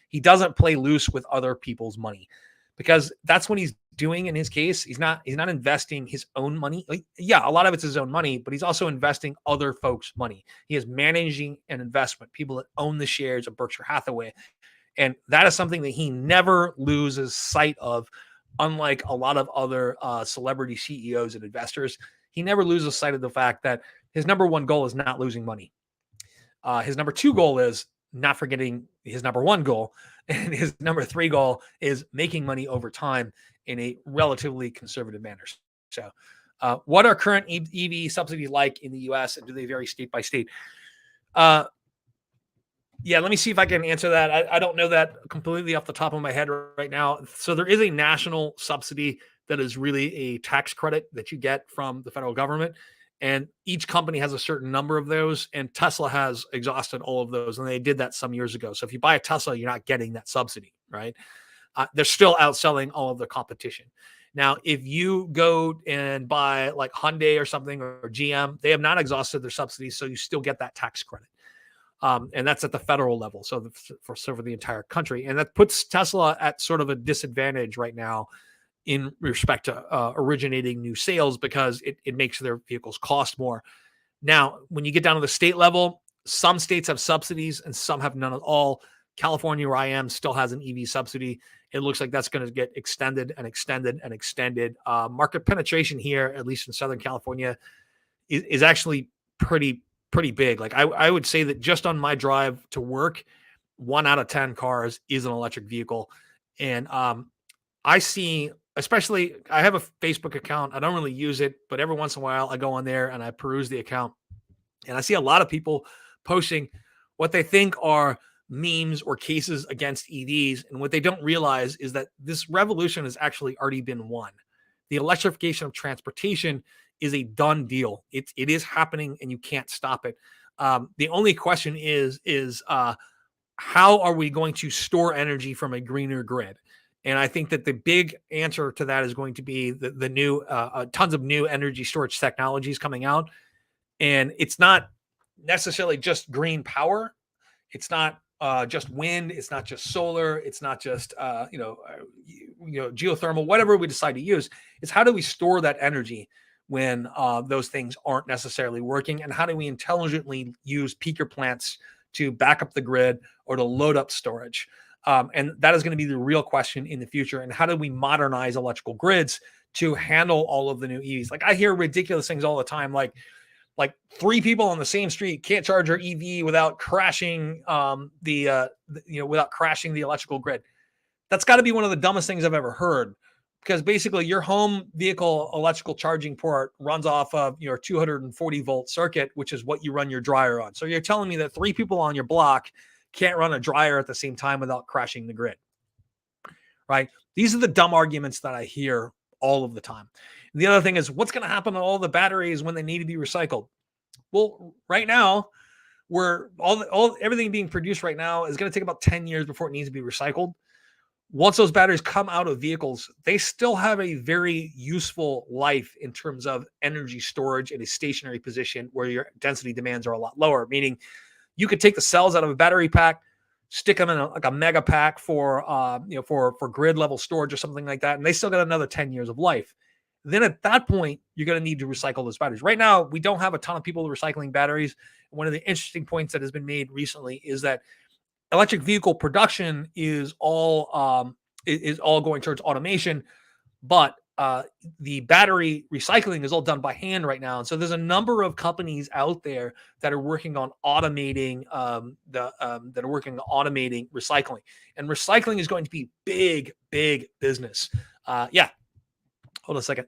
He doesn't play loose with other people's money, because that's what he's doing in his case. He's not investing his own money. Like, yeah, a lot of it's his own money, but he's also investing other folks' money. He is managing an investment, people that own the shares of Berkshire Hathaway. And that is something that he never loses sight of, unlike a lot of other celebrity CEOs and investors. He never loses sight of the fact that his number one goal is not losing money. His number two goal is not forgetting his number one goal. And his number three goal is making money over time in a relatively conservative manner. So what are current EV subsidies like in the US, and do they vary state by state? Yeah, let me see if I can answer that. I don't know that completely off the top of my head right now. So there is a national subsidy that is really a tax credit that you get from the federal government. And each company has a certain number of those. And Tesla has exhausted all of those. And they did that some years ago. So if you buy a Tesla, you're not getting that subsidy, right? They're still outselling all of their competition. Now, if you go and buy like Hyundai or something, or GM, they have not exhausted their subsidies. So you still get that tax credit. And that's at the federal level. So for the entire country. And that puts Tesla at sort of a disadvantage right now in respect to originating new sales, because it makes their vehicles cost more. Now, when you get down to the state level, some states have subsidies and some have none at all. California, where I am, still has an EV subsidy. It looks like that's going to get extended and extended and extended. Market penetration here, at least in Southern California, is actually pretty big. Like I would say that just on my drive to work, 1 out of 10 cars is an electric vehicle. And I see, especially, I have a Facebook account. I don't really use it, but every once in a while I go on there and I peruse the account, and I see a lot of people posting what they think are memes or cases against EVs. And what they don't realize is that this revolution has actually already been won. The electrification of transportation is a done deal. It is happening, and you can't stop it. The only question is how are we going to store energy from a greener grid? And I think that the big answer to that is going to be the new tons of new energy storage technologies coming out. And it's not necessarily just green power. It's not just wind. It's not just solar. It's not just geothermal. Whatever we decide to use, is how do we store that energy when those things aren't necessarily working, and how do we intelligently use peaker plants to back up the grid or to load up storage? And that is going to be the real question in the future. And how do we modernize electrical grids to handle all of the new EVs? Like, I hear ridiculous things all the time, like 3 people on the same street can't charge their EV without crashing without crashing the electrical grid. That's got to be one of the dumbest things I've ever heard, because basically your home vehicle electrical charging port runs off of your 240 volt circuit, which is what you run your dryer on. So you're telling me that 3 people on your block can't run a dryer at the same time without crashing the grid, right? These are the dumb arguments that I hear all of the time. And the other thing is, what's going to happen to all the batteries when they need to be recycled? Well, right now, everything being produced right now is going to take about 10 years before it needs to be recycled. Once those batteries come out of vehicles, they still have a very useful life in terms of energy storage in a stationary position where your density demands are a lot lower, meaning you could take the cells out of a battery pack, stick them in a mega pack for grid level storage or something like that, and they still got another 10 years of life. Then at that point, you're going to need to recycle those batteries. Right now, we don't have a ton of people recycling batteries. One of the interesting points that has been made recently is that electric vehicle production is all going towards automation, but the battery recycling is all done by hand right now. And so there's a number of companies out there that are working on automating recycling. And recycling is going to be big business. Hold on a second.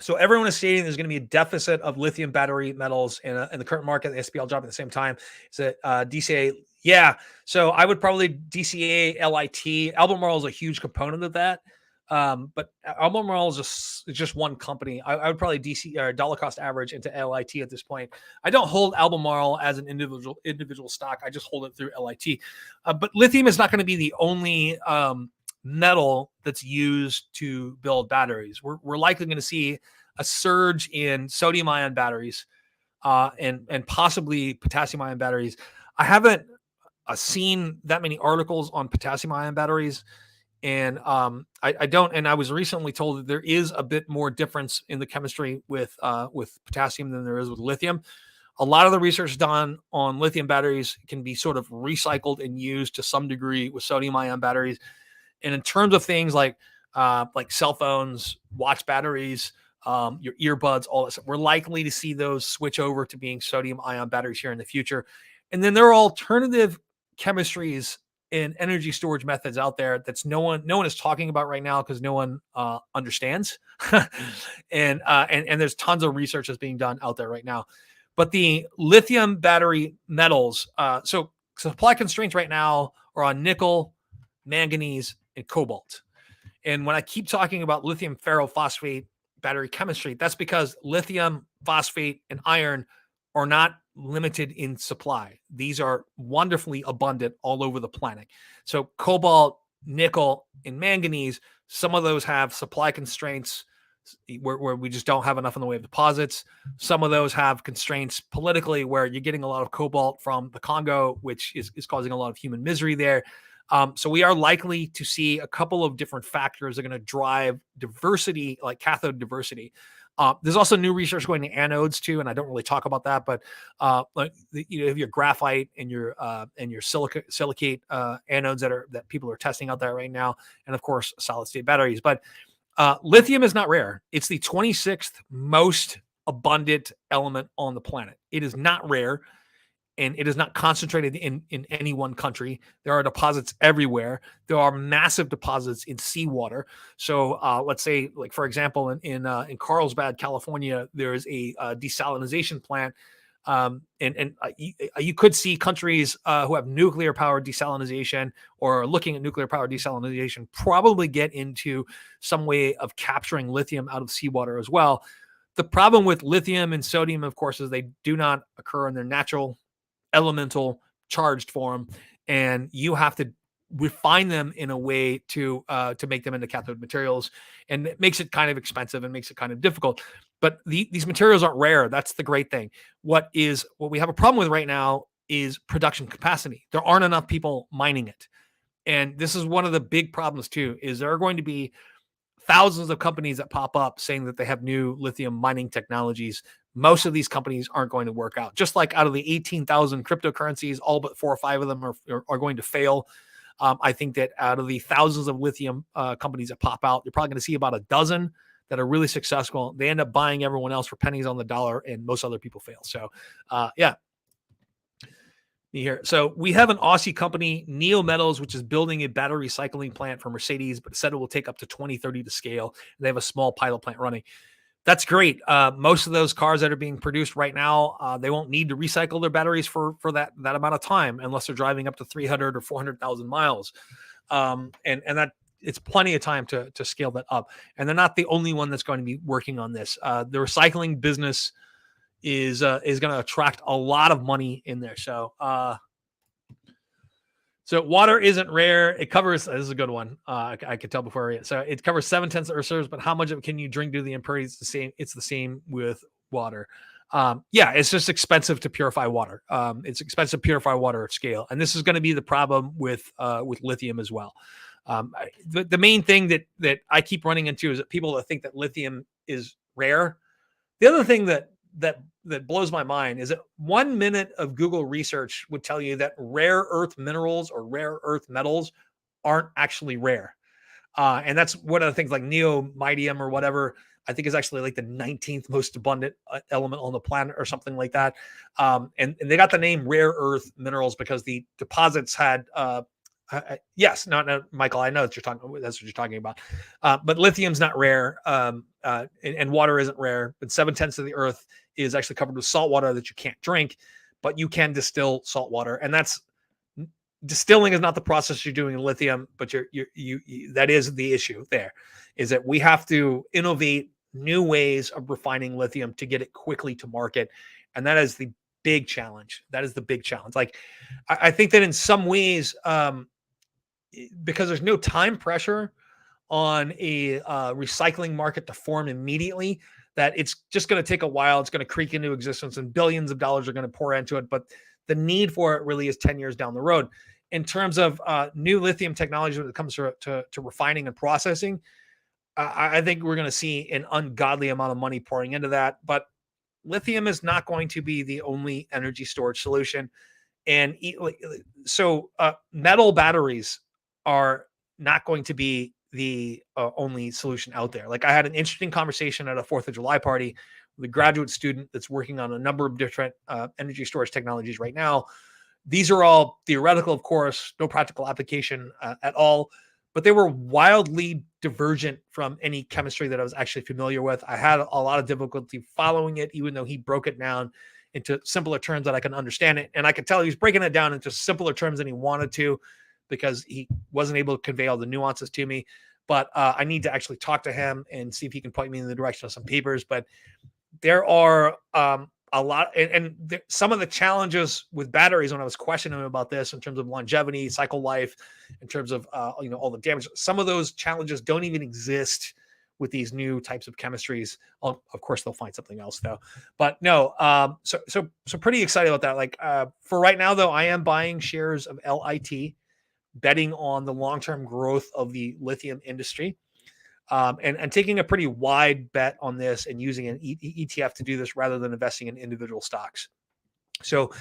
So everyone is stating there's going to be a deficit of lithium battery metals in the current market. The SPL job at the same time. It's a DCA. Yeah. So I would probably DCA LIT. Albemarle is a huge component of that. But Albemarle is just one company. I would probably DC or dollar cost average into LIT at this point. I don't hold Albemarle as an individual stock. I just hold it through LIT. But lithium is not going to be the only metal that's used to build batteries. We're likely going to see a surge in sodium ion batteries and possibly potassium ion batteries. I haven't seen that many articles on potassium ion batteries. And I don't. And I was recently told that there is a bit more difference in the chemistry with potassium than there is with lithium. A lot of the research done on lithium batteries can be sort of recycled and used to some degree with sodium ion batteries. And in terms of things like cell phones, watch batteries, your earbuds, all that stuff, we're likely to see those switch over to being sodium ion batteries here in the future. And then there are alternative chemistries and energy storage methods out there that's no one is talking about right now because no one understands. and there's tons of research that's being done out there right now. But the lithium battery metals, so supply constraints right now are on nickel, manganese, and cobalt. And when I keep talking about lithium ferrophosphate battery chemistry, that's because lithium, phosphate, and iron are not limited in supply. These are wonderfully abundant all over the planet. So cobalt, nickel, and manganese, some of those have supply constraints where we just don't have enough in the way of deposits. Some of those have constraints politically where you're getting a lot of cobalt from the Congo, which is causing a lot of human misery there. So we are likely to see a couple of different factors that are going to drive diversity, like cathode diversity. There's also new research going to anodes too, and I don't really talk about that. But you have your graphite and your silicate anodes that people are testing out there right now, and of course solid state batteries. But lithium is not rare. It's the 26th most abundant element on the planet. It is not rare. And it is not concentrated in any one country. There are deposits everywhere. There are massive deposits in seawater. So let's say, like for example, in Carlsbad, California, there is a desalination plant, and you could see countries who have nuclear powered desalination or are looking at nuclear powered desalination probably get into some way of capturing lithium out of seawater as well. The problem with lithium and sodium, of course, is they do not occur in their natural elemental charged form, and you have to refine them in a way to make them into cathode materials, and it makes it kind of expensive and makes it kind of difficult. But these materials aren't rare. That's the great thing. What we have a problem with right now is production capacity. There aren't enough people mining it, and this is one of the big problems too. Is there are going to be thousands of companies that pop up saying that they have new lithium mining technologies. Most of these companies aren't going to work out. Just like out of the 18,000 cryptocurrencies, all but 4 or 5 of them are going to fail. I think that out of the thousands of lithium companies that pop out, you're probably going to see about a dozen that are really successful. They end up buying everyone else for pennies on the dollar, and most other people fail. So, yeah. Here. So we have an Aussie company, Nio Metals, which is building a battery recycling plant for Mercedes, but said it will take up to 2030 to scale. They have a small pilot plant running. That's great. Most of those cars that are being produced right now, they won't need to recycle their batteries for that amount of time unless they're driving up to 300 or 400,000 miles. And that it's plenty of time to scale that up. And they're not the only one that's going to be working on this. The recycling business is going to attract a lot of money in there. So water isn't rare. It covers, this is a good one. I could tell before I read it. So it covers 7/10 of Earth's surface, but how much of it can you drink due to the impurities? It's the same with water. Yeah, it's just expensive to purify water. It's expensive to purify water at scale. And this is going to be the problem with lithium as well. The main thing that I keep running into is that people that think that lithium is rare. The other thing that blows my mind is that 1 minute of Google research would tell you that rare earth minerals or rare earth metals aren't actually rare. And that's one of the things like neodymium or whatever, I think is actually like the 19th most abundant element on the planet or something like that. And they got the name rare earth minerals because the deposits had, yes, no, Michael, I know that's what you're talking about. But lithium's not rare, and water isn't rare. But 7/10 of the Earth is actually covered with salt water that you can't drink, but you can distill salt water, and that's distilling is not the process you're doing in lithium, but that is the issue there, is that we have to innovate new ways of refining lithium to get it quickly to market. And that is the big challenge. That is the big challenge. Like, I think that in some ways, because there's no time pressure on a recycling market to form immediately, that it's just going to take a while. It's going to creak into existence and billions of dollars are going to pour into it. But the need for it really is 10 years down the road. In terms of new lithium technology when it comes to refining and processing, I think we're going to see an ungodly amount of money pouring into that. But lithium is not going to be the only energy storage solution. And so metal batteries are not going to be the only solution out there. Like, I had an interesting conversation at a 4th of July party with a graduate student that's working on a number of different energy storage technologies right now. These are all theoretical, of course, no practical application at all, but they were wildly divergent from any chemistry that I was actually familiar with. I had a lot of difficulty following it, even though he broke it down into simpler terms that I can understand it. And I could tell he was breaking it down into simpler terms than he wanted to, because he wasn't able to convey all the nuances to me. But I need to actually talk to him and see if he can point me in the direction of some papers. But there are a lot, and some of the challenges with batteries, when I was questioning him about this in terms of longevity, cycle life, in terms of all the damage, some of those challenges don't even exist with these new types of chemistries. Of course, they'll find something else though. But no, so pretty excited about that. Like, for right now though, I am buying shares of LIT, betting on the long-term growth of the lithium industry. And taking a pretty wide bet on this and using an ETF to do this rather than investing in individual stocks. So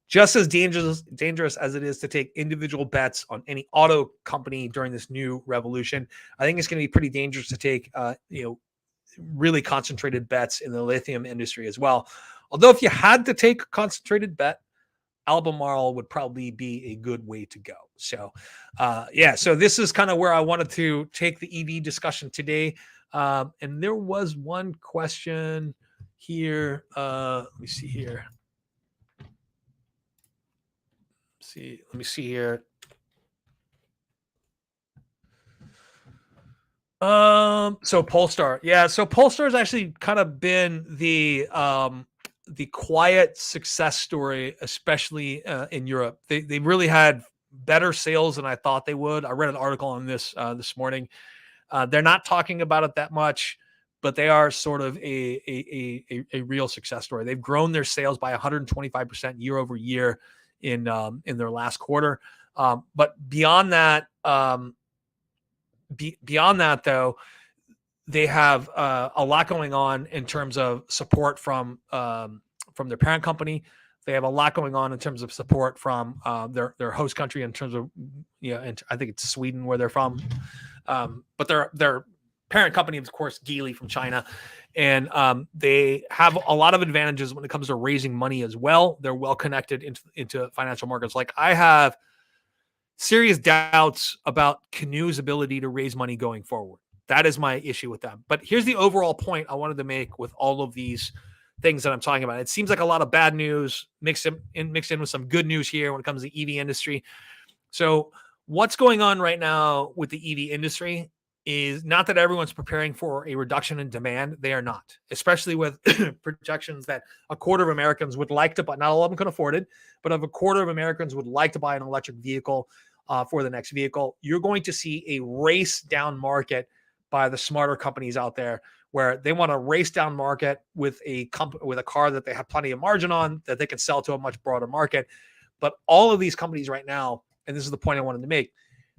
just as dangerous as it is to take individual bets on any auto company during this new revolution, I think it's going to be pretty dangerous to take, really concentrated bets in the lithium industry as well. Although if you had to take a concentrated bet, Albemarle would probably be a good way to go. So, so this is kind of where I wanted to take the EV discussion today. And there was one question here. Let me see here. Let me see here. So Polestar. Yeah, so Polestar has actually kind of been the quiet success story, especially in Europe. They really had better sales than I thought they would. I read an article on this this morning. They're not talking about it that much, but they are sort of a real success story. They've grown their sales by 125% year over year in their last quarter. But beyond that, though, they have a lot going on in terms of support from their parent company. They have a lot going on in terms of support from their host country, in terms of, and I think it's Sweden where they're from. But their parent company, of course, Geely from China. And they have a lot of advantages when it comes to raising money as well. They're well connected into financial markets. Like, I have serious doubts about Canoo's ability to raise money going forward. That is my issue with them. But here's the overall point I wanted to make with all of these things that I'm talking about. It seems like a lot of bad news mixed in with some good news here when it comes to the EV industry. So what's going on right now with the EV industry is not that everyone's preparing for a reduction in demand. They are not, especially with projections that a quarter of Americans would like to buy. Not all of them can afford it, but of a quarter of Americans would like to buy an electric vehicle for the next vehicle. You're going to see a race down market by the smarter companies out there, where they want to race down market with a car that they have plenty of margin on, that they can sell to a much broader market. But all of these companies right now, and this is the point I wanted to make,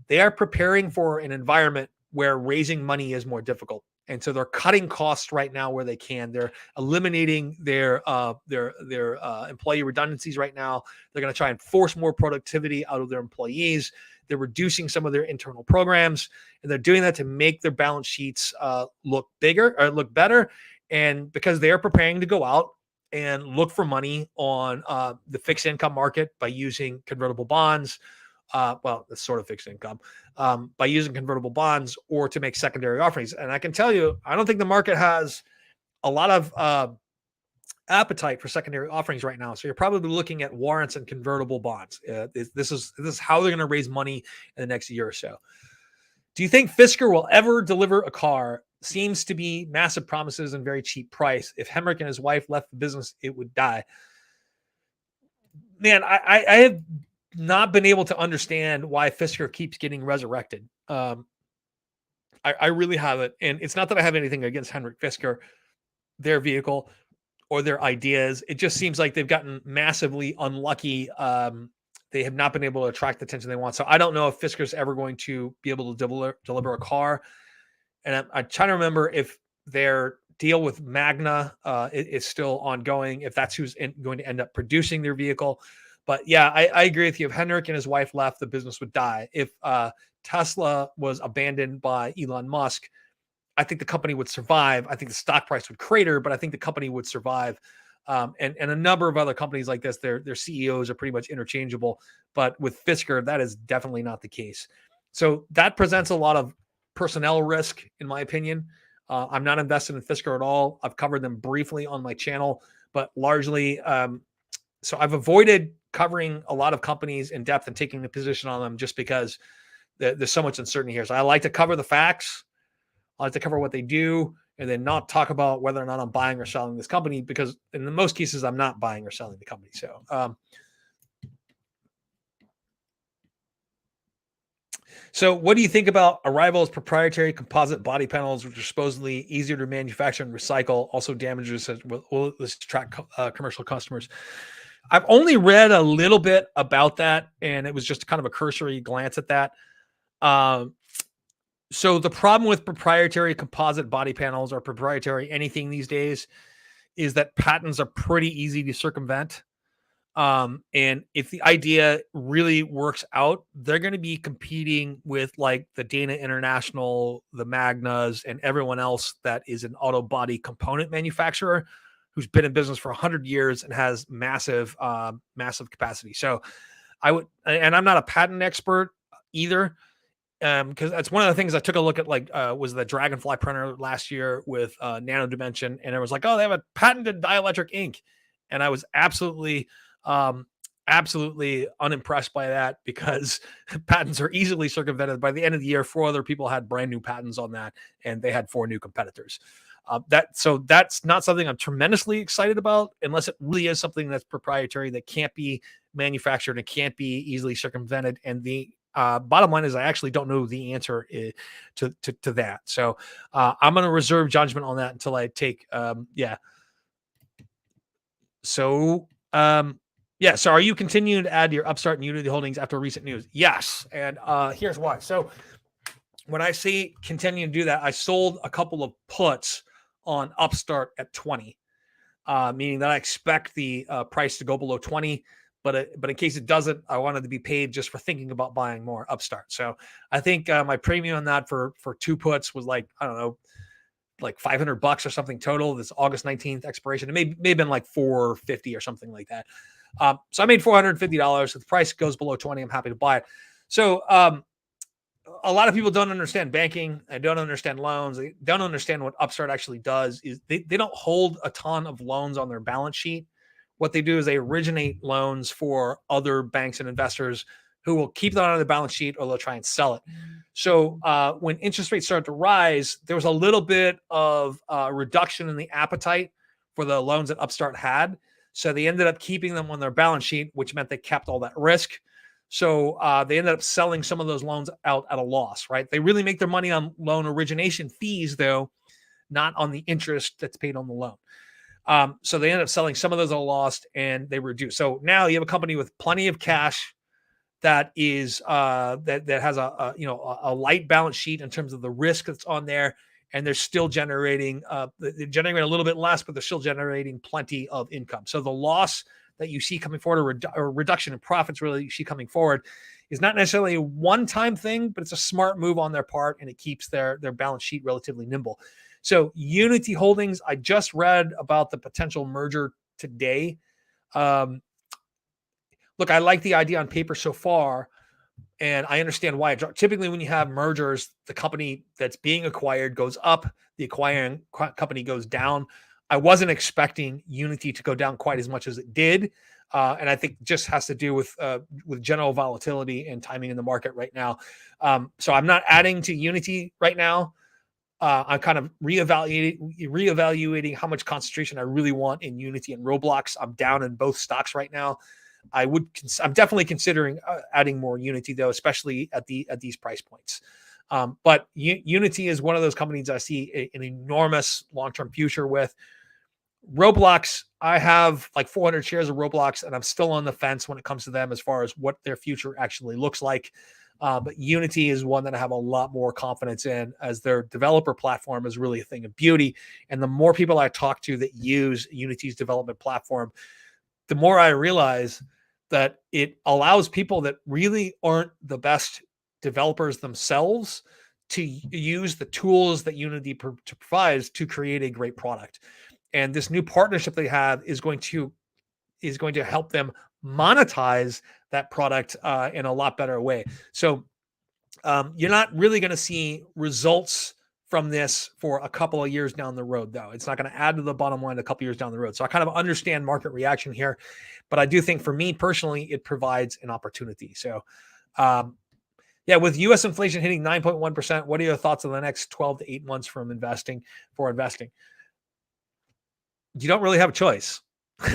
they are preparing for an environment where raising money is more difficult. And so they're cutting costs right now where they can. They're eliminating their employee redundancies right now. They're going to try and force more productivity out of their employees. They're reducing some of their internal programs, and they're doing that to make their balance sheets look better. And because they are preparing to go out and look for money on the fixed income market by using convertible bonds. Well, it's sort of fixed income, by using convertible bonds, or to make secondary offerings. And I can tell you, I don't think the market has a lot of appetite for secondary offerings right now. So you're probably looking at warrants and convertible bonds. This is how they're going to raise money in the next year or so. Do you think Fisker will ever deliver a car? Seems to be massive promises and very cheap price. If Hemrick and his wife left the business, it would die. Man, I have not been able to understand why Fisker keeps getting resurrected. I really haven't. And it's not that I have anything against Henrik Fisker, their vehicle, or their ideas. It just seems like they've gotten massively unlucky. They have not been able to attract the attention they want. So I don't know if Fisker's ever going to be able to deliver a car. And I'm trying to remember if their deal with Magna is still ongoing, if that's who's going to end up producing their vehicle. But yeah, I agree with you. If Henrik and his wife left, the business would die. If Tesla was abandoned by Elon Musk, I think the company would survive. I think the stock price would crater, but I think the company would survive. And a number of other companies like this, their CEOs are pretty much interchangeable. But with Fisker, that is definitely not the case. So that presents a lot of personnel risk, in my opinion. I'm not invested in Fisker at all. I've covered them briefly on my channel, but largely, so I've avoided covering a lot of companies in depth and taking a position on them just because there's so much uncertainty here. So I like to cover the facts. I like to cover what they do and then not talk about whether or not I'm buying or selling this company, because in most cases, I'm not buying or selling the company. So what do you think about Arrival's proprietary composite body panels, which are supposedly easier to manufacture and recycle, also damages will this attract commercial customers? I've only read a little bit about that, and it was just kind of a cursory glance at that. So the problem with proprietary composite body panels or proprietary anything these days is that patents are pretty easy to circumvent. And if the idea really works out, they're going to be competing with like the Dana International, the Magnas, and everyone else that is an auto body component manufacturer who's been in business for 100 years and has massive capacity. So I would, and I'm not a patent expert either, because that's one of the things I took a look at, like was the Dragonfly printer last year with Nano Dimension, and it was like, oh, they have a patented dielectric ink, and I was absolutely unimpressed by that, because patents are easily circumvented. By the end of the year, 4 other people had brand new patents on that, and they had 4 new competitors. So that's not something I'm tremendously excited about, unless it really is something that's proprietary that can't be manufactured and can't be easily circumvented. And the bottom line is, I actually don't know the answer to that. So I'm going to reserve judgment on that until I take, So, so are you continuing to add your Upstart and Unity holdings after recent news? Yes. And here's why. So when I say continue to do that, I sold a couple of puts on Upstart at 20, meaning that I expect the price to go below 20. But in case it doesn't, I wanted to be paid just for thinking about buying more Upstart. So I think my premium on that for 2 puts was like, I don't know, like $500 or something total. This August 19th expiration. It may have been like $450 or something like that. So I made $450. If the price goes below 20, I'm happy to buy it. So a lot of people don't understand banking. They don't understand loans. They don't understand what Upstart actually does. Is they don't hold a ton of loans on their balance sheet. What they do is they originate loans for other banks and investors who will keep that on their balance sheet, or they'll try and sell it. So when interest rates started to rise, there was a little bit of reduction in the appetite for the loans that Upstart had. So they ended up keeping them on their balance sheet, which meant they kept all that risk. So they ended up selling some of those loans out at a loss, right? They really make their money on loan origination fees, though, not on the interest that's paid on the loan. So they ended up selling some of those at a loss, and they reduced. So now you have a company with plenty of cash that is that has a light balance sheet in terms of the risk that's on there, and they're still generating a little bit less, but they're still generating plenty of income. So the loss that you see coming forward, or reduction in profits really you see coming forward, is not necessarily a one-time thing, but it's a smart move on their part, and it keeps their balance sheet relatively nimble. So Unity Holdings, I just read about the potential merger today. Look, I like the idea on paper so far, and I understand why. Typically, when you have mergers, the company that's being acquired goes up, the acquiring company goes down. I wasn't expecting Unity to go down quite as much as it did. And I think just has to do with general volatility and timing in the market right now. So I'm not adding to Unity right now. I'm kind of reevaluating how much concentration I really want in Unity and Roblox. I'm down in both stocks right now. I'm definitely considering adding more Unity though, especially at these price points. But Unity is one of those companies I see an enormous long-term future with. Roblox, I have like 400 shares of Roblox, and I'm still on the fence when it comes to them as far as what their future actually looks like. But Unity is one that I have a lot more confidence in, as their developer platform is really a thing of beauty. And the more people I talk to that use Unity's development platform, the more I realize that it allows people that really aren't the best developers themselves to use the tools that Unity provides to create a great product. And this new partnership they have is going to help them monetize that product in a lot better way. So you're not really going to see results from this for a couple of years down the road, though. It's not going to add to the bottom line a couple of years down the road. So I kind of understand market reaction here, but I do think for me personally, it provides an opportunity. So yeah, with U.S. inflation hitting 9.1%, what are your thoughts on the next 12 to 8 months for investing? You don't really have a choice.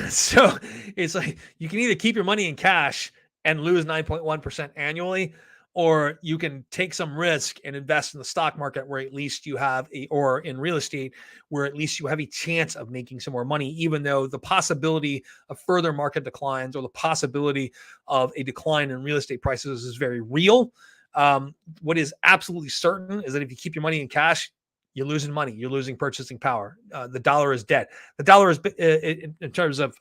So it's like you can either keep your money in cash and lose 9.1% annually, or you can take some risk and invest in the stock market where at least you have or in real estate where at least you have a chance of making some more money, even though the possibility of further market declines or the possibility of a decline in real estate prices is very real. What is absolutely certain is that if you keep your money in cash, you're losing money. You're losing purchasing power. The dollar is dead. The dollar is in terms of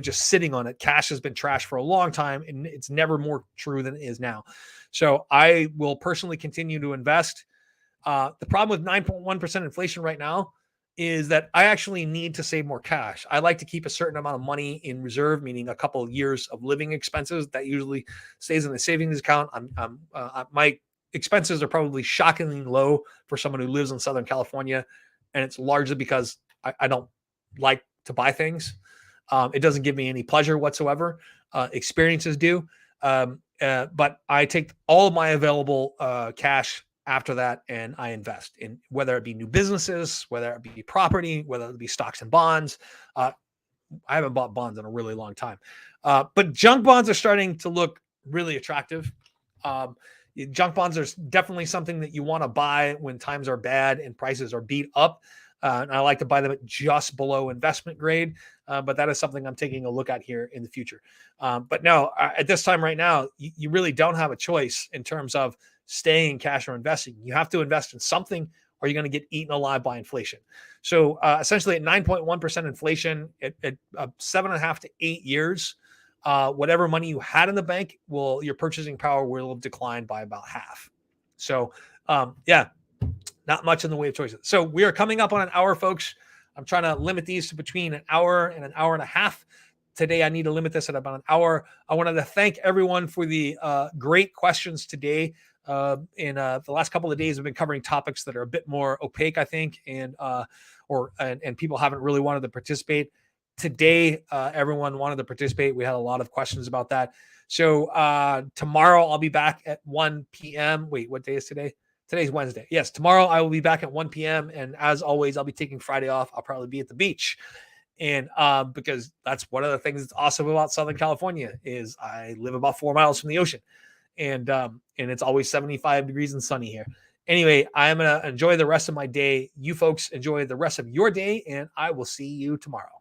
just sitting on it. Cash has been trashed for a long time, and it's never more true than it is now. So I will personally continue to invest. The problem with 9.1% inflation right now is that I actually need to save more cash. I like to keep a certain amount of money in reserve, meaning a couple of years of living expenses. That usually stays in the savings account. My expenses are probably shockingly low for someone who lives in Southern California. And it's largely because I don't like to buy things. It doesn't give me any pleasure whatsoever. Experiences do. But I take all of my available cash after that and I invest in, whether it be new businesses, whether it be property, whether it be stocks and bonds. I haven't bought bonds in a really long time. But junk bonds are starting to look really attractive. Junk bonds are definitely something that you want to buy when times are bad and prices are beat up. And I like to buy them at just below investment grade. But that is something I'm taking a look at here in the future. But no, at this time right now, you really don't have a choice in terms of staying in cash or investing. You have to invest in something or you're going to get eaten alive by inflation. So essentially at 9.1% inflation at 7.5 to 8 years, whatever money you had in the bank, your purchasing power will have declined by about half. So yeah, not much in the way of choices. So we are coming up on an hour, folks. I'm trying to limit these to between an hour and an hour and a half. Today, I need to limit this at about an hour. I wanted to thank everyone for the great questions today. In the last couple of days, I've been covering topics that are a bit more opaque, I think, and people haven't really wanted to participate. Today, everyone wanted to participate. We had a lot of questions about that. So tomorrow, I'll be back at 1 p.m. Wait, what day is today? Today's Wednesday. Yes, tomorrow I will be back at 1 p.m. And as always, I'll be taking Friday off. I'll probably be at the beach. And because that's one of the things that's awesome about Southern California is I live about 4 miles from the ocean. And it's always 75 degrees and sunny here. Anyway, I'm going to enjoy the rest of my day. You folks enjoy the rest of your day, and I will see you tomorrow.